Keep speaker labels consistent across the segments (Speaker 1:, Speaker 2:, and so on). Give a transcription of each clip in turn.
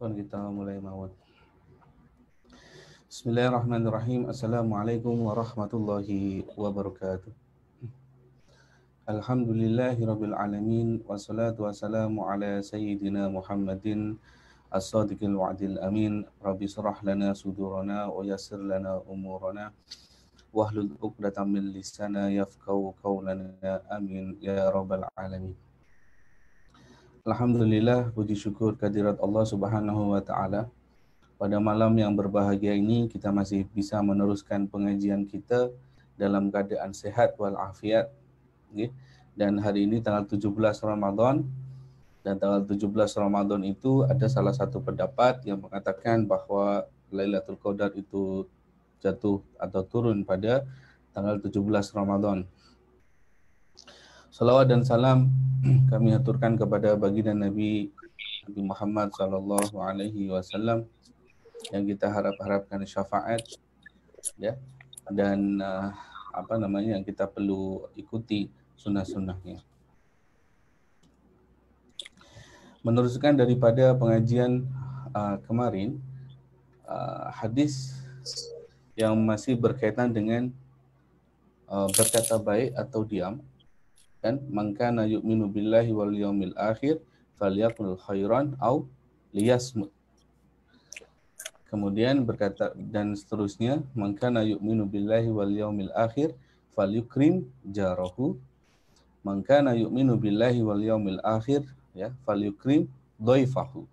Speaker 1: Kita mulai mawon. Bismillahirrahmanirrahim. Assalamualaikum warahmatullahi wabarakatuh. Alhamdulillahirabbil alamin wassalatu wassalamu ala sayyidina Muhammadin as-sadiqil wa'dil amin. Rabbi shrah lana sudurana wa yassir lana umurana wahlul 'uqdatam min lisana yafqahu qawlana. Amin ya rabbal alamin. Alhamdulillah, puji syukur kehadirat Allah Subhanahu wa taala. Pada malam yang berbahagia ini kita masih bisa meneruskan pengajian kita dalam keadaan sehat walafiat. Dan hari ini tanggal 17 Ramadan, dan tanggal 17 Ramadan itu ada salah satu pendapat yang mengatakan bahwa Lailatul Qadar itu jatuh atau turun pada tanggal 17 Ramadan. Salawat dan salam kami aturkan kepada baginda Nabi Muhammad sallallahu alaihi wasallam yang kita harapkan syafaat, ya, dan yang kita perlu ikuti sunnah-sunnahnya. Meneruskan daripada pengajian kemarin, hadis yang masih berkaitan dengan berkata baik atau diam, kan, man kana yu'minu billahi wal yaumil akhir falyaqul khairan au liyasmut. Kemudian berkata dan seterusnya, man kana yu'minu billahi wal yaumil akhir falyukrim jarahu, man kana yu'minu billahi wal yaumil akhir, ya, falyukrim dhaifahu.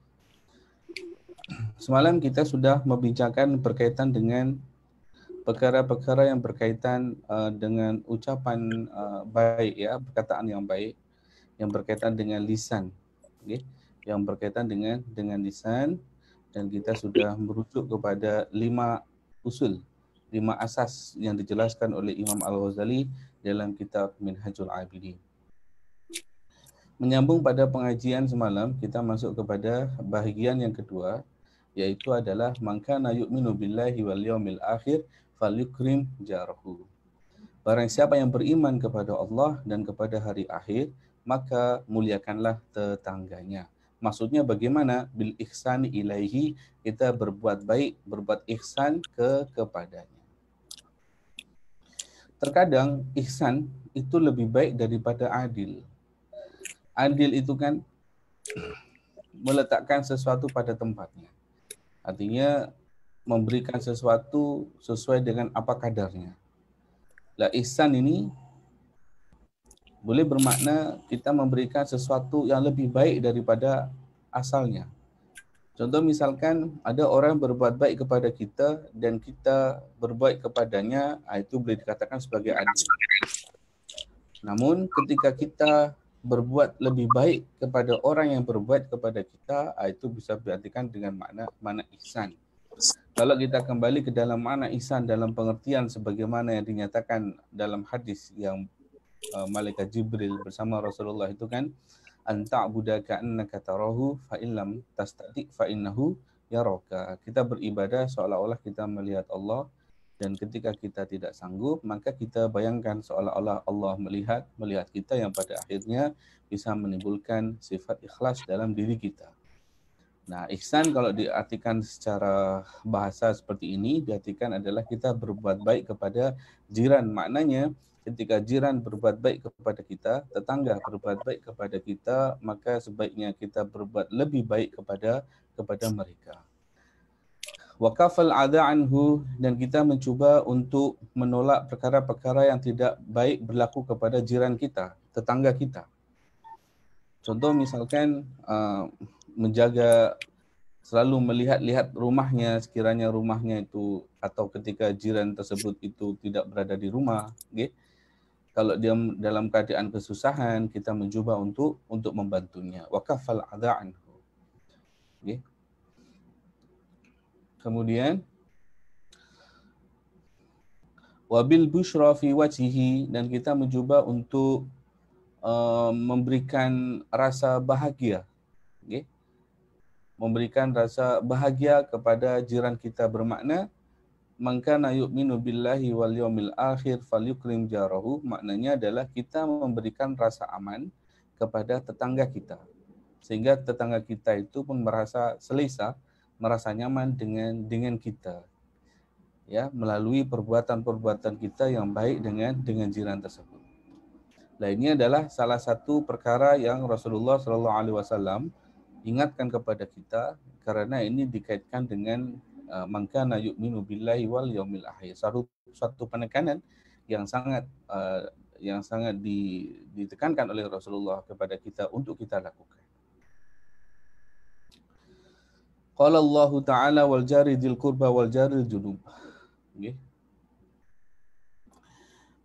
Speaker 1: Semalam kita sudah membincangkan berkaitan dengan perkara-perkara yang berkaitan dengan ucapan baik, ya, perkataan yang baik, yang berkaitan dengan lisan, okay? Yang berkaitan dengan lisan, dan kita sudah merujuk kepada 5 usul, 5 asas yang dijelaskan oleh Imam Al-Ghazali dalam kitab Minhajul Abidin. Menyambung pada pengajian semalam, kita masuk kepada bahagian yang kedua, yaitu adalah man kana yu'minu billahi wal yaumil akhir falyukrim jarahu. Barang siapa yang beriman kepada Allah dan kepada hari akhir, maka muliakanlah tetangganya. Maksudnya bagaimana? Bil ihsani ilaihi, kita berbuat baik, berbuat ihsan kepadanya. Terkadang ihsan itu lebih baik daripada adil. Adil itu kan meletakkan sesuatu pada tempatnya. Artinya memberikan sesuatu sesuai dengan apa kadarnya. Lah, ihsan ini boleh bermakna kita memberikan sesuatu yang lebih baik daripada asalnya. Contoh misalkan ada orang berbuat baik kepada kita dan kita berbuat kepadanya, itu boleh dikatakan sebagai adil. Namun ketika kita berbuat lebih baik kepada orang yang berbuat kepada kita, itu bisa diartikan dengan makna ihsan. Kalau kita kembali ke dalam makna ihsan dalam pengertian sebagaimana yang dinyatakan dalam hadis yang malaikat Jibril bersama Rasulullah itu kan, anta'buda ka'annaka tarahu fa illam tastati fa innahu yaraka. Kita beribadah seolah-olah kita melihat Allah, dan ketika kita tidak sanggup, maka kita bayangkan seolah-olah Allah melihat kita, yang pada akhirnya bisa menimbulkan sifat ikhlas dalam diri kita. Nah, ihsan kalau diartikan secara bahasa seperti ini, diartikan adalah kita berbuat baik kepada jiran. Maknanya ketika jiran berbuat baik kepada kita, tetangga berbuat baik kepada kita, maka sebaiknya kita berbuat lebih baik kepada mereka. Wa kafal adha anhu, dan kita mencuba untuk menolak perkara-perkara yang tidak baik berlaku kepada jiran kita, tetangga kita. Contoh misalkan menjaga, selalu melihat-lihat rumahnya, sekiranya rumahnya itu, atau ketika jiran tersebut itu tidak berada di rumah, okay? Kalau dia dalam keadaan kesusahan, kita mencoba untuk membantunya. Wa kafal adha anhu. Okay? Kemudian wabil busyra fi wajhihi, dan kita mencoba untuk memberikan rasa bahagia, okay? Memberikan rasa bahagia kepada jiran kita, bermakna man kana yu'minu billahi wal yaumil akhir falyukrim jarahu. Maknanya adalah kita memberikan rasa aman kepada tetangga kita. sehingga tetangga kita itu pun merasa selesa, merasa nyaman dengan kita, ya, melalui perbuatan-perbuatan kita yang baik dengan jiran tersebut. Nah, ini adalah salah satu perkara yang Rasulullah Shallallahu Alaihi Wasallam ingatkan kepada kita, karena ini dikaitkan dengan man kana yu'minu billahi wal yaumil akhir. Satu penekanan yang sangat ditekankan oleh Rasulullah kepada kita untuk kita lakukan. Qala Allah Ta'ala wal jari dzil qurba wal jari junub. Okay.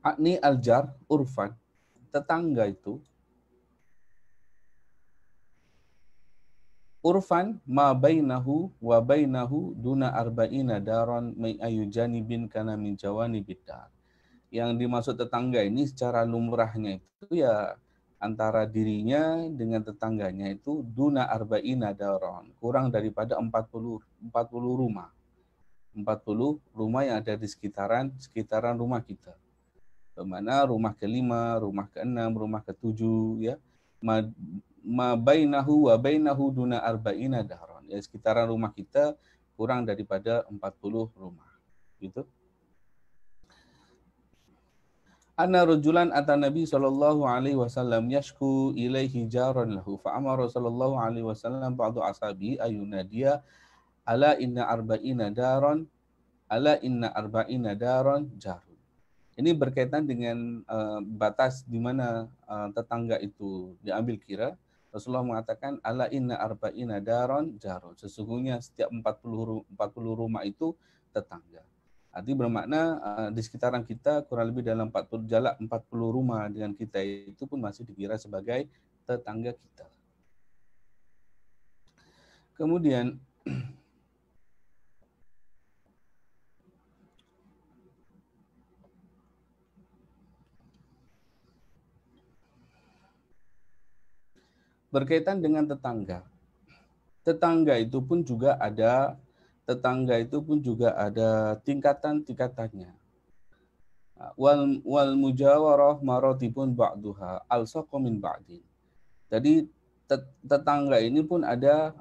Speaker 1: Akni al-jar urfan, tetangga itu urfan ma bainahu wa bainahu duna arba'ina daron may ayujanibin kana min jawanibid dar. Yang dimaksud tetangga ini secara lumrahnya itu ya antara dirinya dengan tetangganya itu duna arba'ina daron, kurang daripada 40 rumah. 40 rumah yang ada di sekitaran rumah kita. Bagaimana rumah ke-5, rumah ke-6, rumah ke-7, ya. Ma bainahu wa bainahu duna arba'ina dahron. Ya, sekitaran rumah kita kurang daripada 40 rumah. Gitu. Anna rajulan ata Nabi sallallahu alaihi wasallam yashku ilaihi jaran lahu fa amara sallallahu alaihi wasallam ba'du ashabi ayunadiya ala inna arba'ina daron jarun. Ini berkaitan dengan batas di mana tetangga itu diambil kira. Rasulullah mengatakan ala inna arba'ina daron jarun. Sesungguhnya setiap 40 rumah itu tetangga. Artinya bermakna di sekitaran kita kurang lebih dalam 40 rumah dengan kita itu pun masih dikira sebagai tetangga kita. Kemudian berkaitan dengan tetangga. Tetangga itu pun juga ada tingkatan-tingkatannya. Wal mujawarah maratibun ba'duha alsaqu min ba'din. Jadi tetangga ini pun ada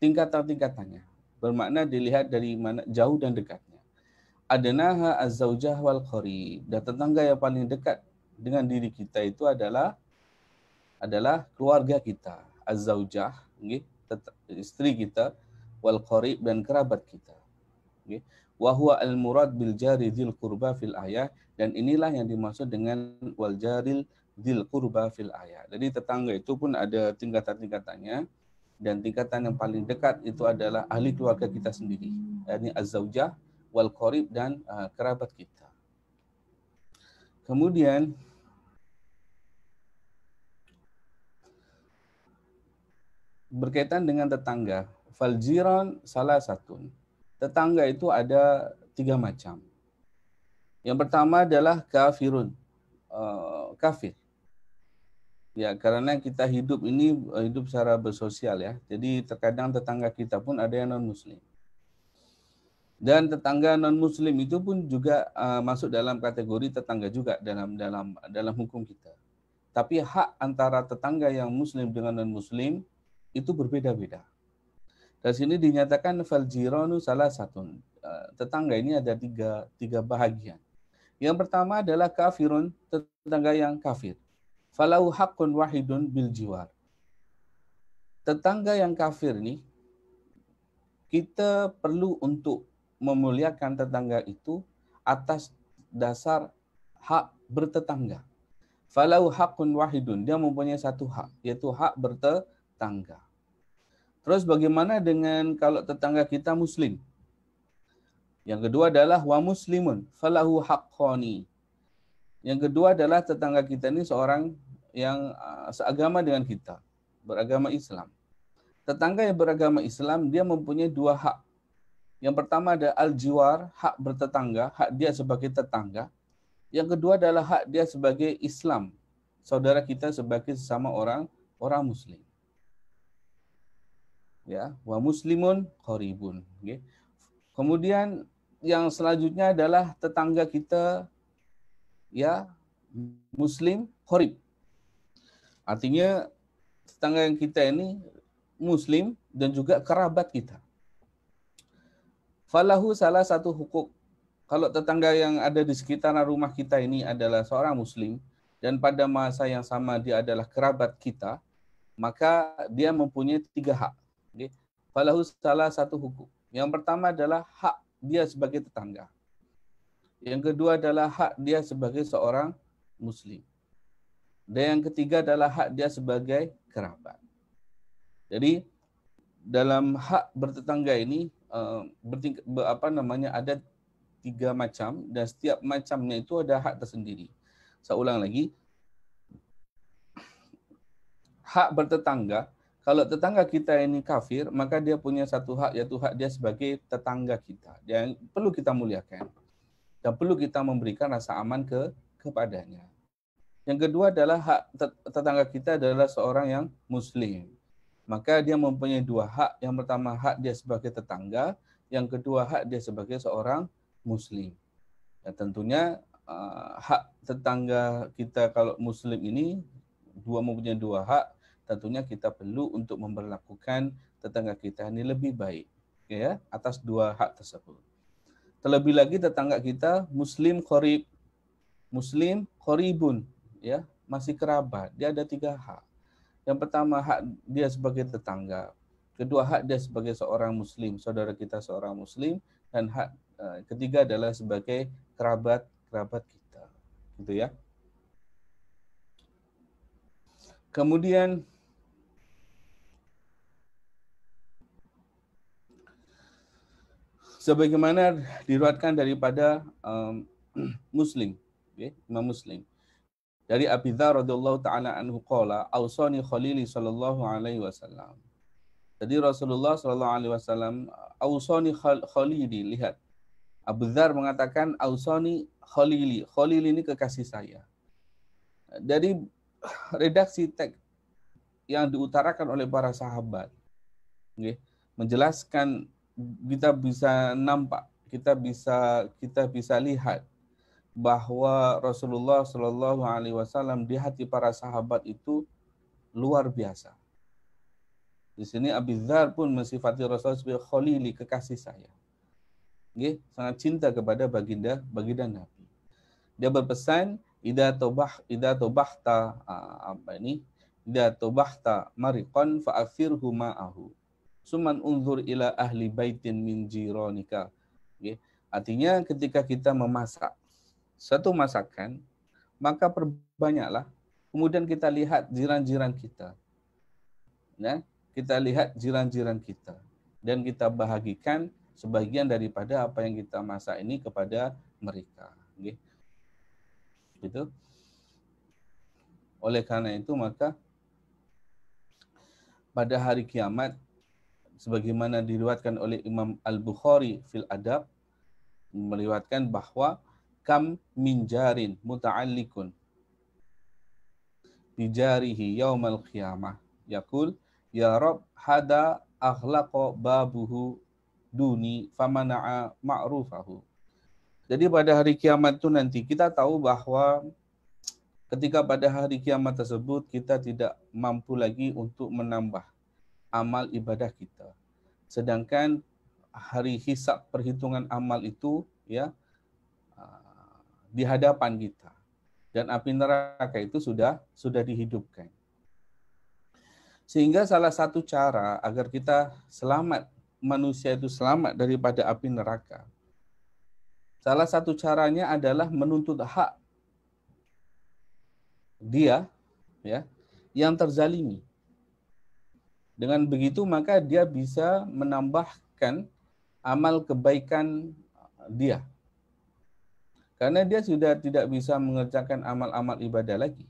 Speaker 1: tingkatan-tingkatannya. Bermakna dilihat dari mana jauh dan dekatnya. Adnaha az-zaujah wal qarib. Dan tetangga yang paling dekat dengan diri kita itu adalah keluarga kita, az-zaujah, istri kita, wal qarib, dan kerabat kita. Wa huwa al-murad bil jari dzil qurba fil ayah, dan inilah yang dimaksud dengan wal jaril dzil qurba fil ayah. Jadi tetangga itu pun ada tingkatan-tingkatannya, dan tingkatan yang paling dekat itu adalah ahli keluarga kita sendiri, yakni az-zaujah, wal qarib, dan kerabat kita. Kemudian berkaitan dengan tetangga, faljiran salah satu. Tetangga itu ada 3 macam. Yang pertama adalah kafirun, kafir. Ya, karena kita hidup secara bersosial, ya. Jadi terkadang tetangga kita pun ada yang non-muslim. Dan tetangga non-muslim itu pun juga masuk dalam kategori tetangga juga dalam hukum kita. Tapi hak antara tetangga yang muslim dengan non-muslim itu berbeda-beda. Dari sini dinyatakan fal jiranu salah satu. Tetangga ini ada tiga bahagian. Yang pertama adalah kafirun, tetangga yang kafir. Falau haqqun wahidun bil jiwar. Tetangga yang kafir ini, kita perlu untuk memuliakan tetangga itu atas dasar hak bertetangga. Falau haqqun wahidun, dia mempunyai satu hak, yaitu hak bertetangga. Terus bagaimana dengan kalau tetangga kita muslim? Yang kedua adalah wa muslimun falahu haqqani. Yang kedua adalah tetangga kita ini seorang yang seagama dengan kita, beragama Islam. Tetangga yang beragama Islam, dia mempunyai 2 hak. Yang pertama ada al-jiwar, hak bertetangga, hak dia sebagai tetangga. Yang kedua adalah hak dia sebagai Islam, saudara kita sebagai sesama orang muslim. Ya, wa muslimun qaribun. Okay. Kemudian yang selanjutnya adalah tetangga kita, ya, muslim qarib. Artinya tetangga yang kita ini muslim dan juga kerabat kita. Falahu salah satu hukuk. Kalau tetangga yang ada di sekitaran rumah kita ini adalah seorang muslim dan pada masa yang sama dia adalah kerabat kita, maka dia mempunyai 3 hak. Falahu salah satu hukuk. Yang pertama adalah hak dia sebagai tetangga. Yang kedua adalah hak dia sebagai seorang muslim. Dan yang ketiga adalah hak dia sebagai kerabat. Jadi dalam hak bertetangga ini ada 3 macam dan setiap macamnya itu ada hak tersendiri. Saya ulang lagi. Hak bertetangga, kalau tetangga kita ini kafir, maka dia punya satu hak, yaitu hak dia sebagai tetangga kita. Dan perlu kita muliakan. Dan perlu kita memberikan rasa aman kepadanya. Yang kedua adalah hak tetangga kita adalah seorang yang muslim. Maka dia mempunyai 2 hak. Yang pertama hak dia sebagai tetangga, yang kedua hak dia sebagai seorang muslim. Dan tentunya hak tetangga kita kalau muslim ini mempunyai 2 hak, tentunya kita perlu untuk memperlakukan tetangga kita ini lebih baik, ya, atas 2 hak tersebut. Terlebih lagi tetangga kita muslim qarib, muslim qaribun, ya, masih kerabat. Dia ada 3 hak. Yang pertama hak dia sebagai tetangga, kedua hak dia sebagai seorang muslim, saudara kita seorang muslim, dan hak ketiga adalah sebagai kerabat kita, gitu ya. Kemudian sebagaimana diriwayatkan daripada Muslim, okay? Imam Muslim. Dari Abi Dzar radhiyallahu taala anhu qala, "Ausani Khalili sallallahu alaihi wasallam." Jadi Rasulullah sallallahu alaihi wasallam, "Ausani Khalili", lihat. Abu Dzar mengatakan, "Ausani Khalili." Khalil ini kekasih saya. Dari redaksi teks yang diutarakan oleh para sahabat, okay, menjelaskan, kita bisa nampak, kita bisa lihat bahwa Rasulullah Shallallahu Alaihi Wasallam di hati para sahabat itu luar biasa. Di sini Abi Dzar pun mensifati Rasulullah sebagai Khalili, kekasih saya. Okay, sangat cinta kepada baginda Nabi. Dia berpesan, idza tobahta mariqan fa'athirhu ma'ahu. Suman unzur ila ahli baitin min jironika. Okay. Artinya ketika kita memasak satu masakan, maka perbanyaklah. Kemudian kita lihat jiran-jiran kita. Ya, kita lihat jiran-jiran kita. Dan kita bahagikan sebagian daripada apa yang kita masak ini kepada mereka. Okay. Gitu. Oleh karena itu maka pada hari kiamat, sebagaimana diriwayatkan oleh Imam Al-Bukhari fil Adab, meriwayatkan bahwa kam min jarin muta'allikun bijarihi yaumal qiyamah yaqul ya Rabb hada akhlaqa babuhu duni famana'a ma'rufahu. Jadi pada hari kiamat itu nanti kita tahu bahwa ketika pada hari kiamat tersebut kita tidak mampu lagi untuk menambah amal ibadah kita. Sedangkan hari hisab perhitungan amal itu, ya, di hadapan kita. Dan api neraka itu sudah dihidupkan. Sehingga salah satu cara agar kita selamat, manusia itu selamat daripada api neraka, salah satu caranya adalah menuntut hak dia, ya, yang terzalimi. Dengan begitu maka dia bisa menambahkan amal kebaikan dia. Karena dia sudah tidak bisa mengerjakan amal-amal ibadah lagi.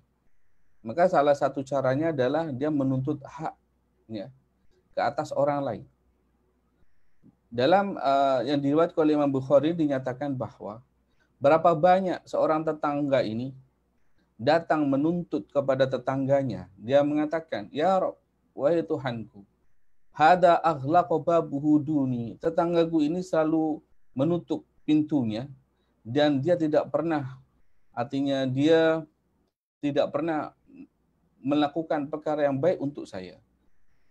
Speaker 1: Maka salah satu caranya adalah dia menuntut hak, ya, ke atas orang lain. Dalam yang diriwayatkan oleh Imam Bukhari dinyatakan bahwa berapa banyak seorang tetangga ini datang menuntut kepada tetangganya. Dia mengatakan, ya Rabb, wahai Tuhanku, hada aghlaqa babuhu duni. Tetanggaku ini selalu menutup pintunya dan dia tidak pernah, artinya dia tidak pernah melakukan perkara yang baik untuk saya.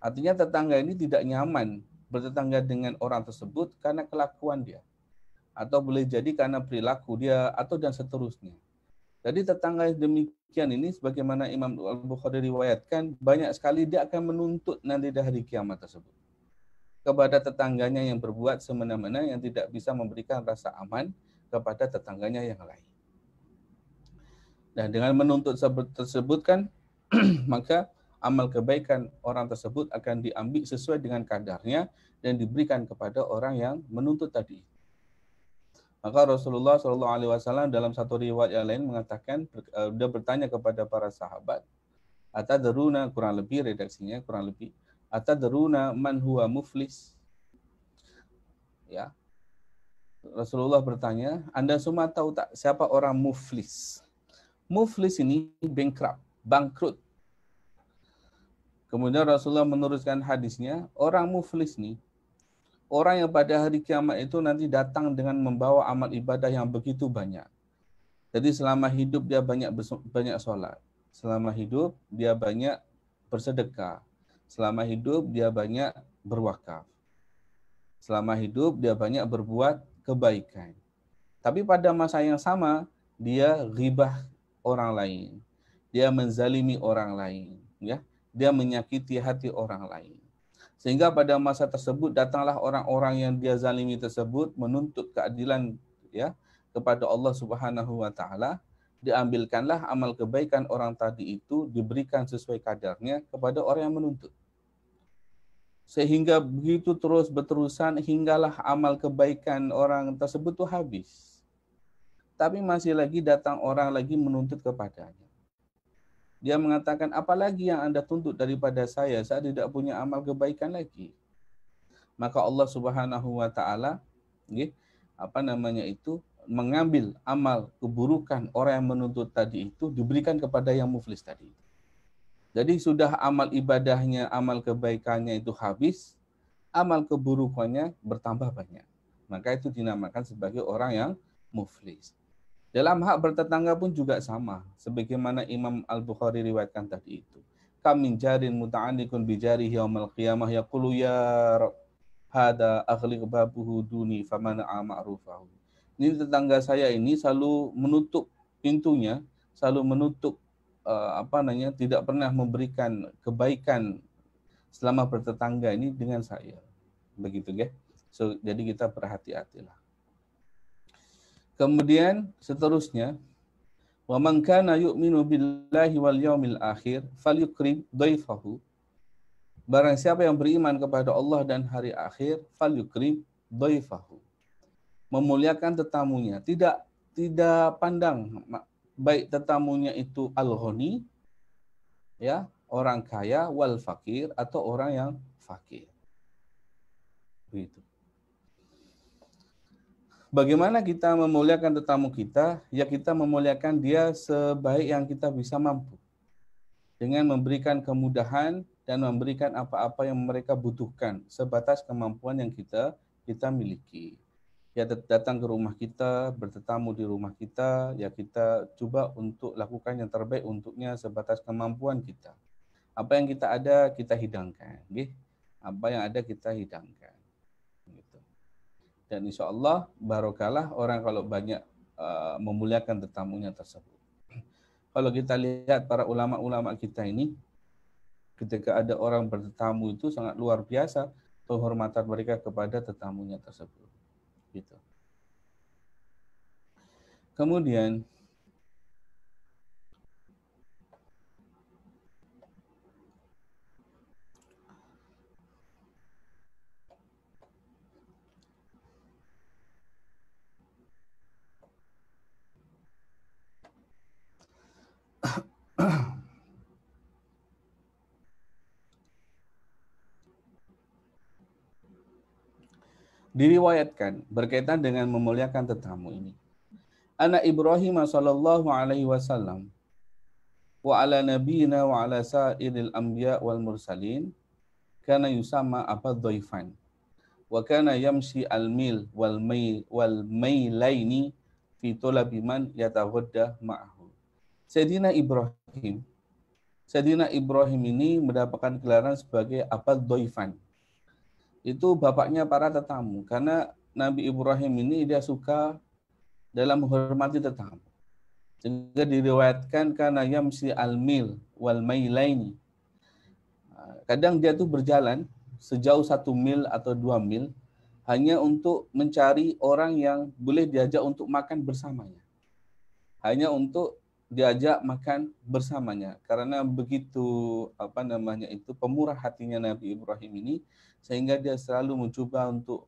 Speaker 1: Artinya tetangga ini tidak nyaman bertetangga dengan orang tersebut karena kelakuan dia. Atau boleh jadi karena perilaku dia, atau dan seterusnya. Jadi tetangga demikian ini, sebagaimana Imam Al-Bukhari riwayatkan, banyak sekali dia akan menuntut nanti di hari kiamat tersebut kepada tetangganya yang berbuat semena-mena, yang tidak bisa memberikan rasa aman kepada tetangganya yang lain. Dan dengan menuntut tersebut kan, maka amal kebaikan orang tersebut akan diambil sesuai dengan kadarnya dan diberikan kepada orang yang menuntut tadi. Maka Rasulullah SAW dalam satu riwayat yang lain mengatakan, dia bertanya kepada para sahabat, atadruna, kurang lebih redaksinya, kurang lebih, atadruna man huwa muflis? Ya. Rasulullah bertanya, Anda semua tahu tak siapa orang muflis? Muflis ini bankrupt, bangkrut. Kemudian Rasulullah meneruskan hadisnya, orang muflis nih, orang yang pada hari kiamat itu nanti datang dengan membawa amal ibadah yang begitu banyak. Jadi selama hidup dia banyak sholat. Selama hidup dia banyak bersedekah. Selama hidup dia banyak berwakaf. Selama hidup dia banyak berbuat kebaikan. Tapi pada masa yang sama dia ghibah orang lain. Dia menzalimi orang lain, ya. Dia menyakiti hati orang lain. Sehingga pada masa tersebut datanglah orang-orang yang dia zalimi tersebut menuntut keadilan, ya, kepada Allah Subhanahu wa taala, diambilkanlah amal kebaikan orang tadi itu, diberikan sesuai kadarnya kepada orang yang menuntut. Sehingga begitu terus berterusan hinggalah amal kebaikan orang tersebut itu habis. Tapi masih lagi datang orang lagi menuntut kepadanya. Dia mengatakan, apalagi yang Anda tuntut daripada saya tidak punya amal kebaikan lagi. Maka Allah Subhanahu wa taala mengambil amal keburukan orang yang menuntut tadi itu, diberikan kepada yang muflis tadi. Jadi sudah amal ibadahnya, amal kebaikannya itu habis, amal keburukannya bertambah banyak. Maka itu dinamakan sebagai orang yang muflis. Dalam hak bertetangga pun juga sama, sebagaimana Imam Al-Bukhari riwayatkan tadi itu. Kam min jarin muta'annikun bijarihi yaumal qiyamah yaqulu ya Rabb hada aghliq babuhu duni famana'a ma'rufahu. Ini tetangga saya ini selalu menutup pintunya, selalu menutup tidak pernah memberikan kebaikan selama bertetangga ini dengan saya. Begitu ya. So, jadi kita berhati-hatilah. Kemudian seterusnya, wa man kana yu'minu billahi wal yaumil akhir falyukrim dhaifahu. Barang siapa yang beriman kepada Allah dan hari akhir, falyukrim dhaifahu. Memuliakan tetamunya, tidak pandang baik tetamunya itu al-ghani, ya, orang kaya, wal fakir, atau orang yang fakir. Begitu. Bagaimana kita memuliakan tetamu kita? Ya kita memuliakan dia sebaik yang kita bisa mampu. Dengan memberikan kemudahan dan memberikan apa-apa yang mereka butuhkan sebatas kemampuan yang kita miliki. Ya datang ke rumah kita, bertetamu di rumah kita, ya kita coba untuk lakukan yang terbaik untuknya sebatas kemampuan kita. Apa yang kita ada kita hidangkan, apa yang ada kita hidangkan. Dan insya Allah barokahlah orang kalau banyak memuliakan tetamunya tersebut. Kalau kita lihat para ulama-ulama kita ini, ketika ada orang bertetamu itu sangat luar biasa penghormatan mereka kepada tetamunya tersebut. Gitu. Kemudian diriwayatkan berkaitan dengan memuliakan tetamu ini. Anak Ibrahim sallallahu alaihi wasallam wa ala nabiyina wa ala sa'iril anbiya wal mursalin kana yusamma apa dhaifan wa kana yamshi al-mil wal mailaini fi talabi man yataghadda ma'ahu. Sayyidina Ibrahim Sayyidina Ibrahim ini mendapatkan gelaran sebagai Abad Doifan. Itu bapaknya para tetamu. Karena Nabi Ibrahim ini dia suka dalam menghormati tetamu. Sehingga diriwayatkan karena yamsi al-mil wal mailaini. Kadang dia tuh berjalan sejauh 1 mil atau 2 mil hanya untuk mencari orang yang boleh diajak untuk makan bersamanya. Hanya untuk diajak makan bersamanya. Karena begitu pemurah hatinya Nabi Ibrahim ini, sehingga dia selalu mencoba untuk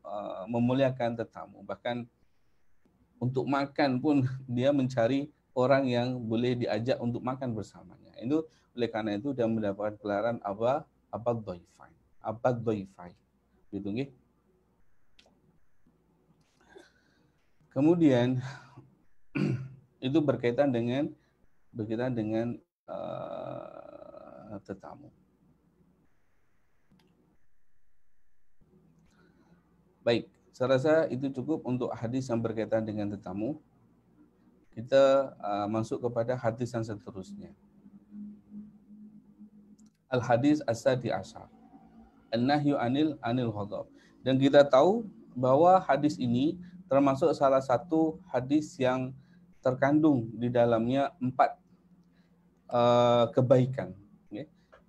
Speaker 1: memuliakan tetamu. Bahkan untuk makan pun dia mencari orang yang boleh diajak untuk makan bersamanya. Itu oleh karena itu dia mendapatkan gelaran Abad Doifai. Gitu nggih. Kemudian itu berkaitan dengan tetamu. Baik, saya rasa itu cukup untuk hadis yang berkaitan dengan tetamu. Kita masuk kepada hadis yang seterusnya. Al-hadis as-sadi asyar. An-nahyu anil ghadab. Dan kita tahu bahwa hadis ini termasuk salah satu hadis yang terkandung di dalamnya 4 kebaikan.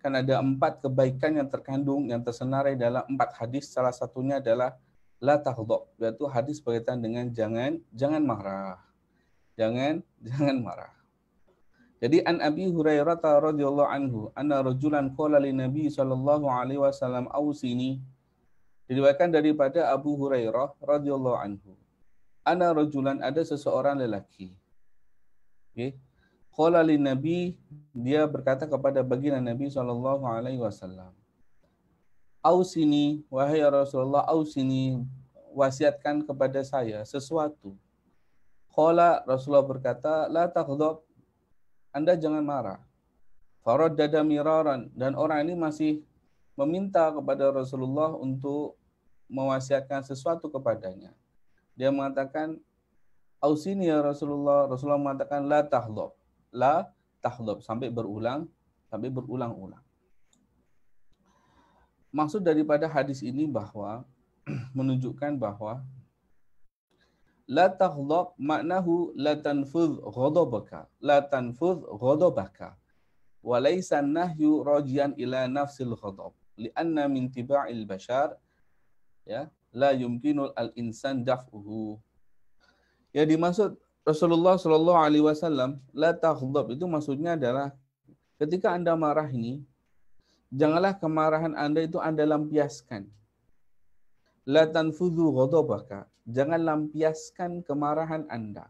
Speaker 1: Kan ada 4 kebaikan yang terkandung, yang tersenarai dalam 4 hadis. Salah satunya adalah la taghdab, yaitu hadis berkaitan dengan jangan marah. Jangan marah. Jadi an Abi Hurairah radhiyallahu anhu anna rajulan qala li Nabi sallallahu alaihi wasallam ausini. Diriwayatkan daripada Abu Hurairah radhiyallahu anhu. Ana rajulan, ada seseorang lelaki. Okay. Qala li Nabi, dia berkata kepada baginda Nabi sallallahu alaihi wasallam. Ausini, wahai Rasulullah, ausini, wasiatkan kepada saya sesuatu. Qala, Rasulullah berkata, la taghdab, Anda jangan marah. Faraddada miraran, dan orang ini masih meminta kepada Rasulullah untuk mewasiatkan sesuatu kepadanya. Dia mengatakan, ausini ya Rasulullah. Rasulullah mengatakan la tahdab, sampai berulang-ulang. Maksud daripada hadis ini bahwa menunjukkan bahwa la taghdab maknahu la tanfudh ghadabaka wa laysa nahyu rajian ila nafsil ghadab lianna min tiba'il bashar ya la yumkinu al-insan daf'uhu. Ya, dimaksud Rasulullah Shallallahu alaihi wasallam la taghdab itu maksudnya adalah ketika Anda marah ini, janganlah kemarahan Anda itu Anda lampiaskan. La tanfudhu ghadabaka, jangan lampiaskan kemarahan Anda.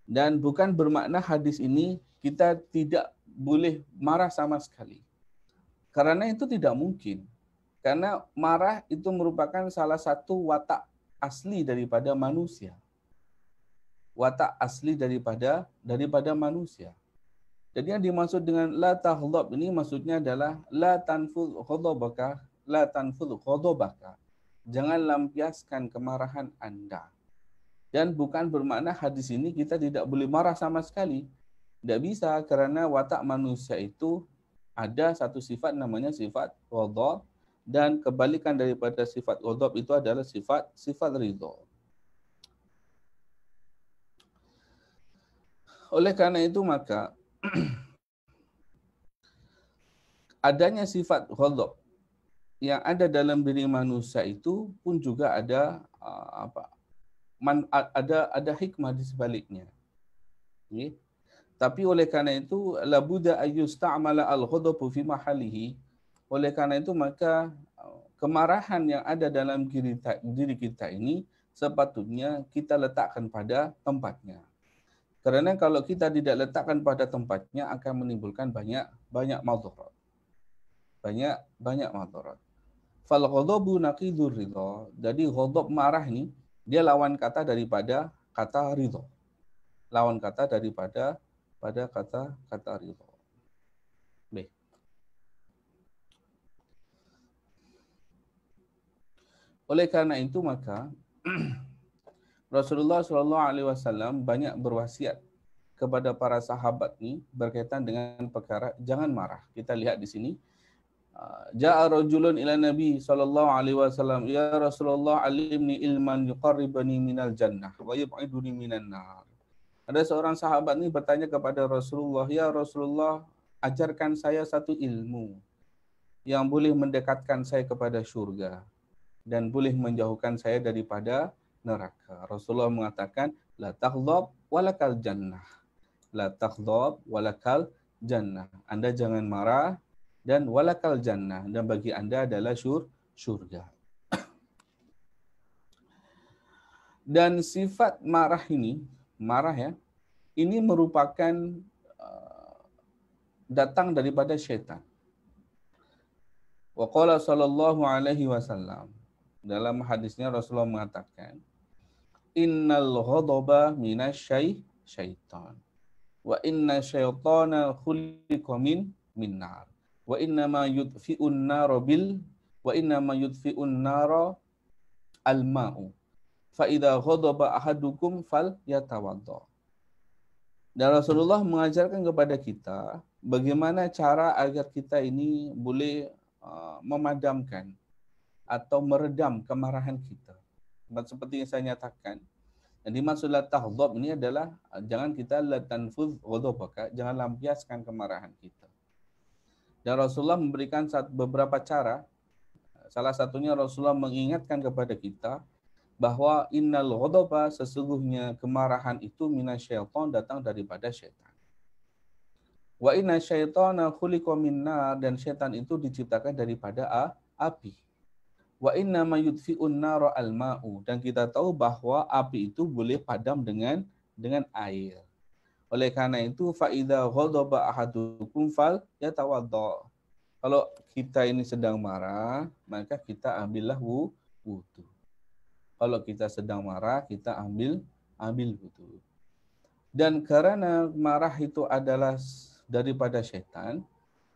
Speaker 1: Dan bukan bermakna hadis ini kita tidak boleh marah sama sekali. Karena itu tidak mungkin. Karena marah itu merupakan salah satu watak asli daripada manusia. Watak asli daripada manusia. Jadi yang dimaksud dengan la taghdab ini maksudnya adalah la tanfudh ghadabaka. Jangan lampiaskan kemarahan Anda. Dan bukan bermakna hadis ini kita tidak boleh marah sama sekali. Tidak bisa, karena watak manusia itu ada satu sifat namanya sifat ghadab, dan kebalikan daripada sifat ghadab itu adalah sifat ridha. Oleh karena itu maka adanya sifat ghadab yang ada dalam diri manusia itu pun juga ada ada hikmah di sebaliknya. Okay? Tapi oleh karena itu la budda ayyusta'mala al-ghadabu fi mahalihi. Oleh karena itu maka kemarahan yang ada dalam diri kita ini sepatutnya kita letakkan pada tempatnya. Karena kalau kita tidak letakkan pada tempatnya akan menimbulkan banyak madarat. Banyak madarat. Fal ghadabu naqidur ridha. Jadi ghadab, marah ini dia lawan kata daripada kata ridha. Lawan kata daripada kata ridha. Baik. Oleh karena itu maka Rasulullah SAW banyak berwasiat kepada para sahabat ini berkaitan dengan perkara jangan marah. Kita lihat di sini. Ja'a rajulun ila Nabi sallallahu alaihi wasallam, ya Rasulullah alimni ilman yuqarribani minal jannah wa yub'iduni minan nar. Ada seorang sahabat ini bertanya kepada Rasulullah, ya Rasulullah, ajarkan saya satu ilmu yang boleh mendekatkan saya kepada surga dan boleh menjauhkan saya daripada neraka. Rasulullah mengatakan, la taghdab walakal jannah. La taghdab walakal jannah. Anda jangan marah dan walakal jannah, dan bagi Anda adalah surga. Dan sifat marah ini, ini merupakan datang daripada syaitan. Wa qala sallallahu alaihi wasallam, dalam hadisnya Rasulullah mengatakan, innal ghadaba minasy syaitan wa inna syaitana khuliqa min nar. Wa innama yudfi'un nara al-ma'u. Fa idza ghadaba ahadukum falyatawadda. Dan Rasulullah mengajarkan kepada kita bagaimana cara agar kita ini boleh memadamkan atau meredam kemarahan kita. Seperti yang saya nyatakan, yang dimaksud la taghdab ini adalah jangan kita la tanfudh ghadabaka, jangan lampiaskan kemarahan kita. Dan Rasulullah memberikan beberapa cara. Salah satunya Rasulullah mengingatkan kepada kita bahwa innal ghadaba, sesungguhnya kemarahan itu minasyaiton, datang daripada syaitan. Wa inna syaitana khuliqa min nar, dan syaitan itu diciptakan daripada api. Wa inna ma yudfi'un nara al-ma'u, dan kita tahu bahwa api itu boleh padam dengan air. Oleh karena itu, fa'idha ghadaba ahadukum falyatawadda. Kalau kita ini sedang marah, maka kita ambillah wudu. Kalau kita sedang marah, kita ambil wudu. Dan karena marah itu adalah daripada syaitan,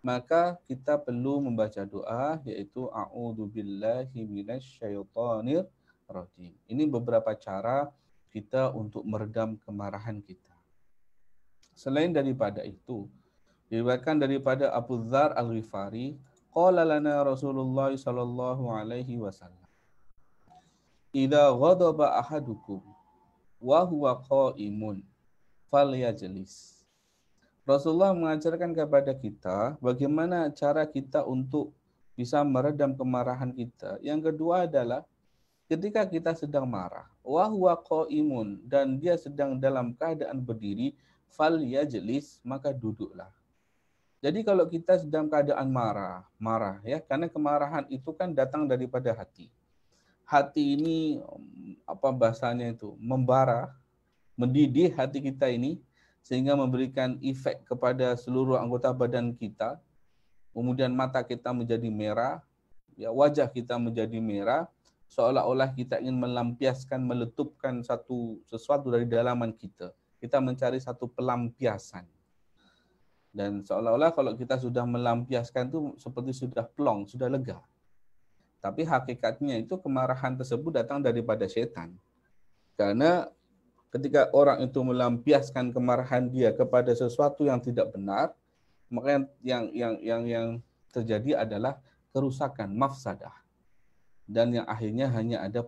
Speaker 1: maka kita perlu membaca doa, yaitu a'udzubillahi minasyaitonir rajim. Ini beberapa cara kita untuk meredam kemarahan kita. Selain daripada itu, diriwayatkan daripada Abu Dzar Al-Ghifari, qala lana Rasulullah sallallahu alaihi wasallam, idza ghadaba ahadukum wa huwa qa'imun falyajlis. Rasulullah mengajarkan kepada kita bagaimana cara kita untuk bisa meredam kemarahan kita. Yang kedua adalah ketika kita sedang marah, wa huwa qa'imun, dan dia sedang dalam keadaan berdiri, falyajlis, maka duduklah. Jadi kalau kita sedang keadaan marah ya, karena kemarahan itu kan datang daripada hati. Hati ini apa bahasanya itu? Membara, mendidih hati kita ini sehingga memberikan efek kepada seluruh anggota badan kita. Kemudian mata kita menjadi merah, ya, wajah kita menjadi merah, seolah-olah kita ingin melampiaskan, meletupkan sesuatu dari dalaman kita. Kita mencari satu pelampiasan. Dan seolah-olah kalau kita sudah melampiaskan itu seperti sudah plong, sudah lega. Tapi hakikatnya itu kemarahan tersebut datang daripada setan. Karena ketika orang itu melampiaskan kemarahan dia kepada sesuatu yang tidak benar, maka yang terjadi adalah kerusakan, mafsadah. Dan yang akhirnya hanya ada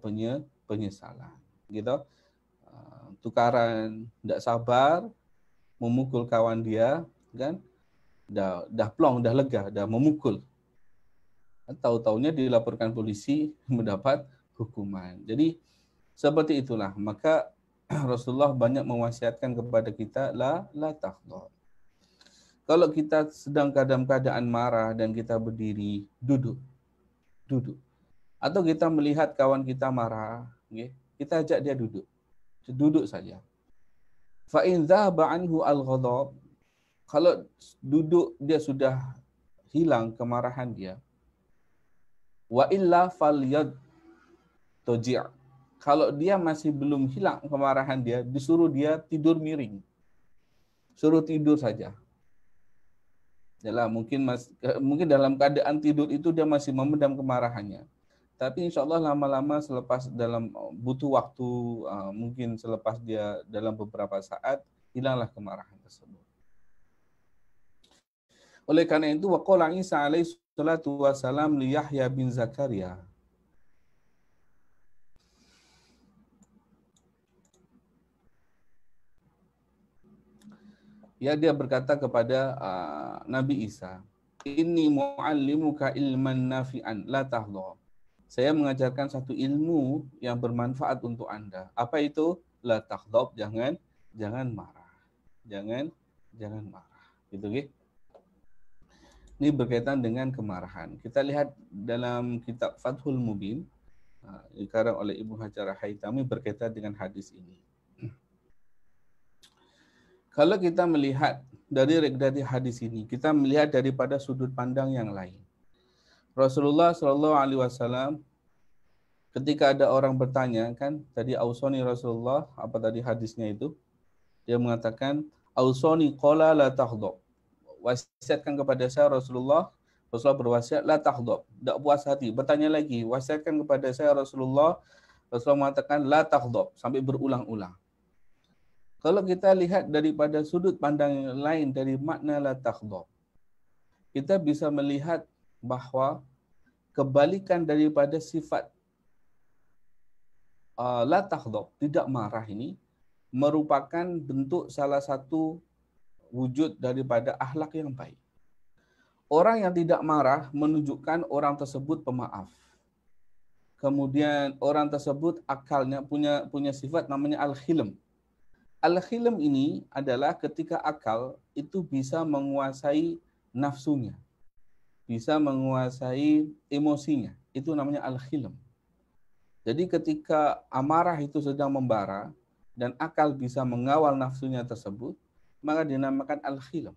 Speaker 1: penyesalan. Gitu. Tukaran, tidak sabar, memukul kawan dia, kan? Dah plong, dah lega, dah memukul. Tahu-taunya dilaporkan polisi, mendapat hukuman. Jadi seperti itulah. Maka Rasulullah banyak mewasiatkan kepada kita la taghdab. Kalau kita sedang dalam keadaan marah dan kita berdiri, duduk. Atau kita melihat kawan kita marah, kita ajak dia duduk. Duduk saja. Fa in dhahaba anhu al-ghadab, kalau duduk dia sudah hilang kemarahan dia, wa illa falyadtaji', kalau dia masih belum hilang kemarahan dia, disuruh dia tidur miring. Suruh tidur saja. Yalah, mungkin dalam keadaan tidur itu dia masih memendam kemarahannya. Tapi insya Allah lama-lama selepas dalam butuh waktu, mungkin selepas dia dalam beberapa saat, hilanglah kemarahan tersebut. Oleh karena itu, waqala Isa alaihi salatu wasalam li Yahya bin Zakaria. Ya, dia berkata kepada Nabi Isa, "Inni mu'allimuka ilman nafi'an la tahdha." Saya mengajarkan satu ilmu yang bermanfaat untuk Anda. Apa itu? La tahdha, jangan marah. Jangan marah. Gitu, gitu. Ini berkaitan dengan kemarahan. Kita lihat dalam kitab Fathul Mubin, dikarang oleh Ibnu Hajar Al-Haytami berkaitan dengan hadis ini. Kalau kita melihat dari hadis ini, kita melihat daripada sudut pandang yang lain. Rasulullah Shallallahu Alaihi Wasallam, ketika ada orang bertanya, kan tadi ausoni Rasulullah, apa tadi hadisnya itu? Dia mengatakan, ausoni qala la taghdab. Wasiatkan kepada saya Rasulullah berwasiat la taghdab, tidak puas hati. Bertanya lagi, wasiatkan kepada saya Rasulullah mengatakan la taghdab sampai berulang-ulang. Kalau kita lihat daripada sudut pandang yang lain dari makna la taghdab, kita bisa melihat bahwa kebalikan daripada sifat la taghdab, tidak marah ini merupakan bentuk salah satu wujud daripada akhlak yang baik. Orang yang tidak marah menunjukkan orang tersebut pemaaf. Kemudian orang tersebut akalnya punya sifat namanya al-khilm. Al-khilm ini adalah ketika akal itu bisa menguasai nafsunya, bisa menguasai emosinya. Itu namanya al-khilm. Jadi ketika amarah itu sedang membara dan akal bisa mengawal nafsunya tersebut, maka dinamakan al-khilm.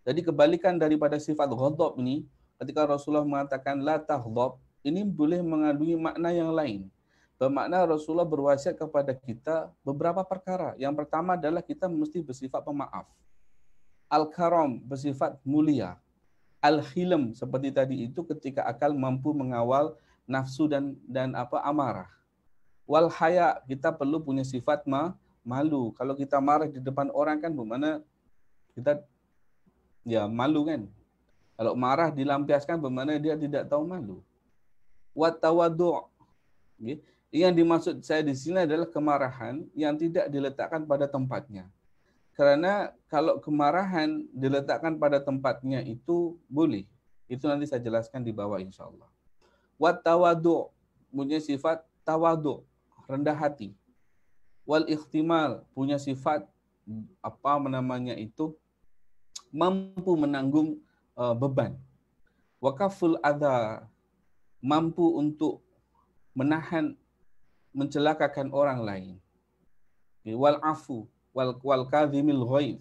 Speaker 1: Jadi kebalikan daripada sifat ghadab ini, ketika Rasulullah mengatakan la taghdab, ini boleh mengandungi makna yang lain. Bermakna Rasulullah berwasiat kepada kita beberapa perkara. Yang pertama adalah kita mesti bersifat pemaaf. Al-karam, bersifat mulia. Al-khilm, seperti tadi itu ketika akal mampu mengawal nafsu dan amarah. Wal haya, kita perlu punya sifat malu. Kalau kita marah di depan orang kan bagaimana kita ya malu kan. Kalau marah dilampiaskan bagaimana dia tidak tahu malu. Wat tawadhu'. Yang dimaksud saya di sini adalah kemarahan yang tidak diletakkan pada tempatnya. Karena kalau kemarahan diletakkan pada tempatnya itu boleh. Itu nanti saya jelaskan di bawah insyaallah. Wat tawadhu', punya sifat tawadhu', rendah hati. Wal ikhtimal, punya sifat mampu menanggung beban. Wakaful adha, mampu untuk menahan mencelakakan orang lain. Wal afu wal kadhimil ghaidh,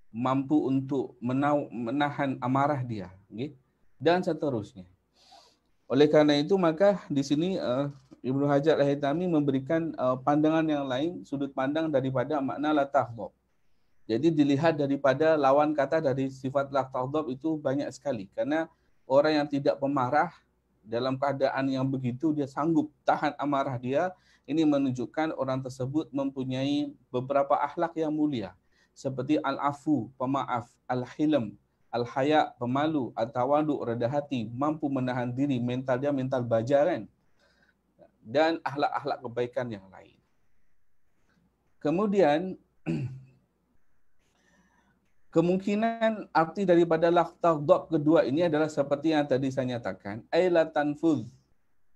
Speaker 1: mampu untuk menahan amarah dia, dan seterusnya. Oleh karena itu maka di sini Ibnu Hajar Al-Haytami memberikan pandangan yang lain, sudut pandang daripada makna la taghdab. Jadi dilihat daripada lawan kata dari sifat la taghdab itu banyak sekali. Karena orang yang tidak pemarah dalam keadaan yang begitu dia sanggup tahan amarah dia, ini menunjukkan orang tersebut mempunyai beberapa akhlak yang mulia. Seperti al-afu, pemaaf, al-hilm, al-haya, pemalu, at-tawadu, rendah hati, mampu menahan diri, mental dia mental baja kan. Dan akhlak-akhlak kebaikan yang lain. Kemudian kemungkinan arti daripada la taghdab kedua ini adalah seperti yang tadi saya nyatakan, ay la tanfudh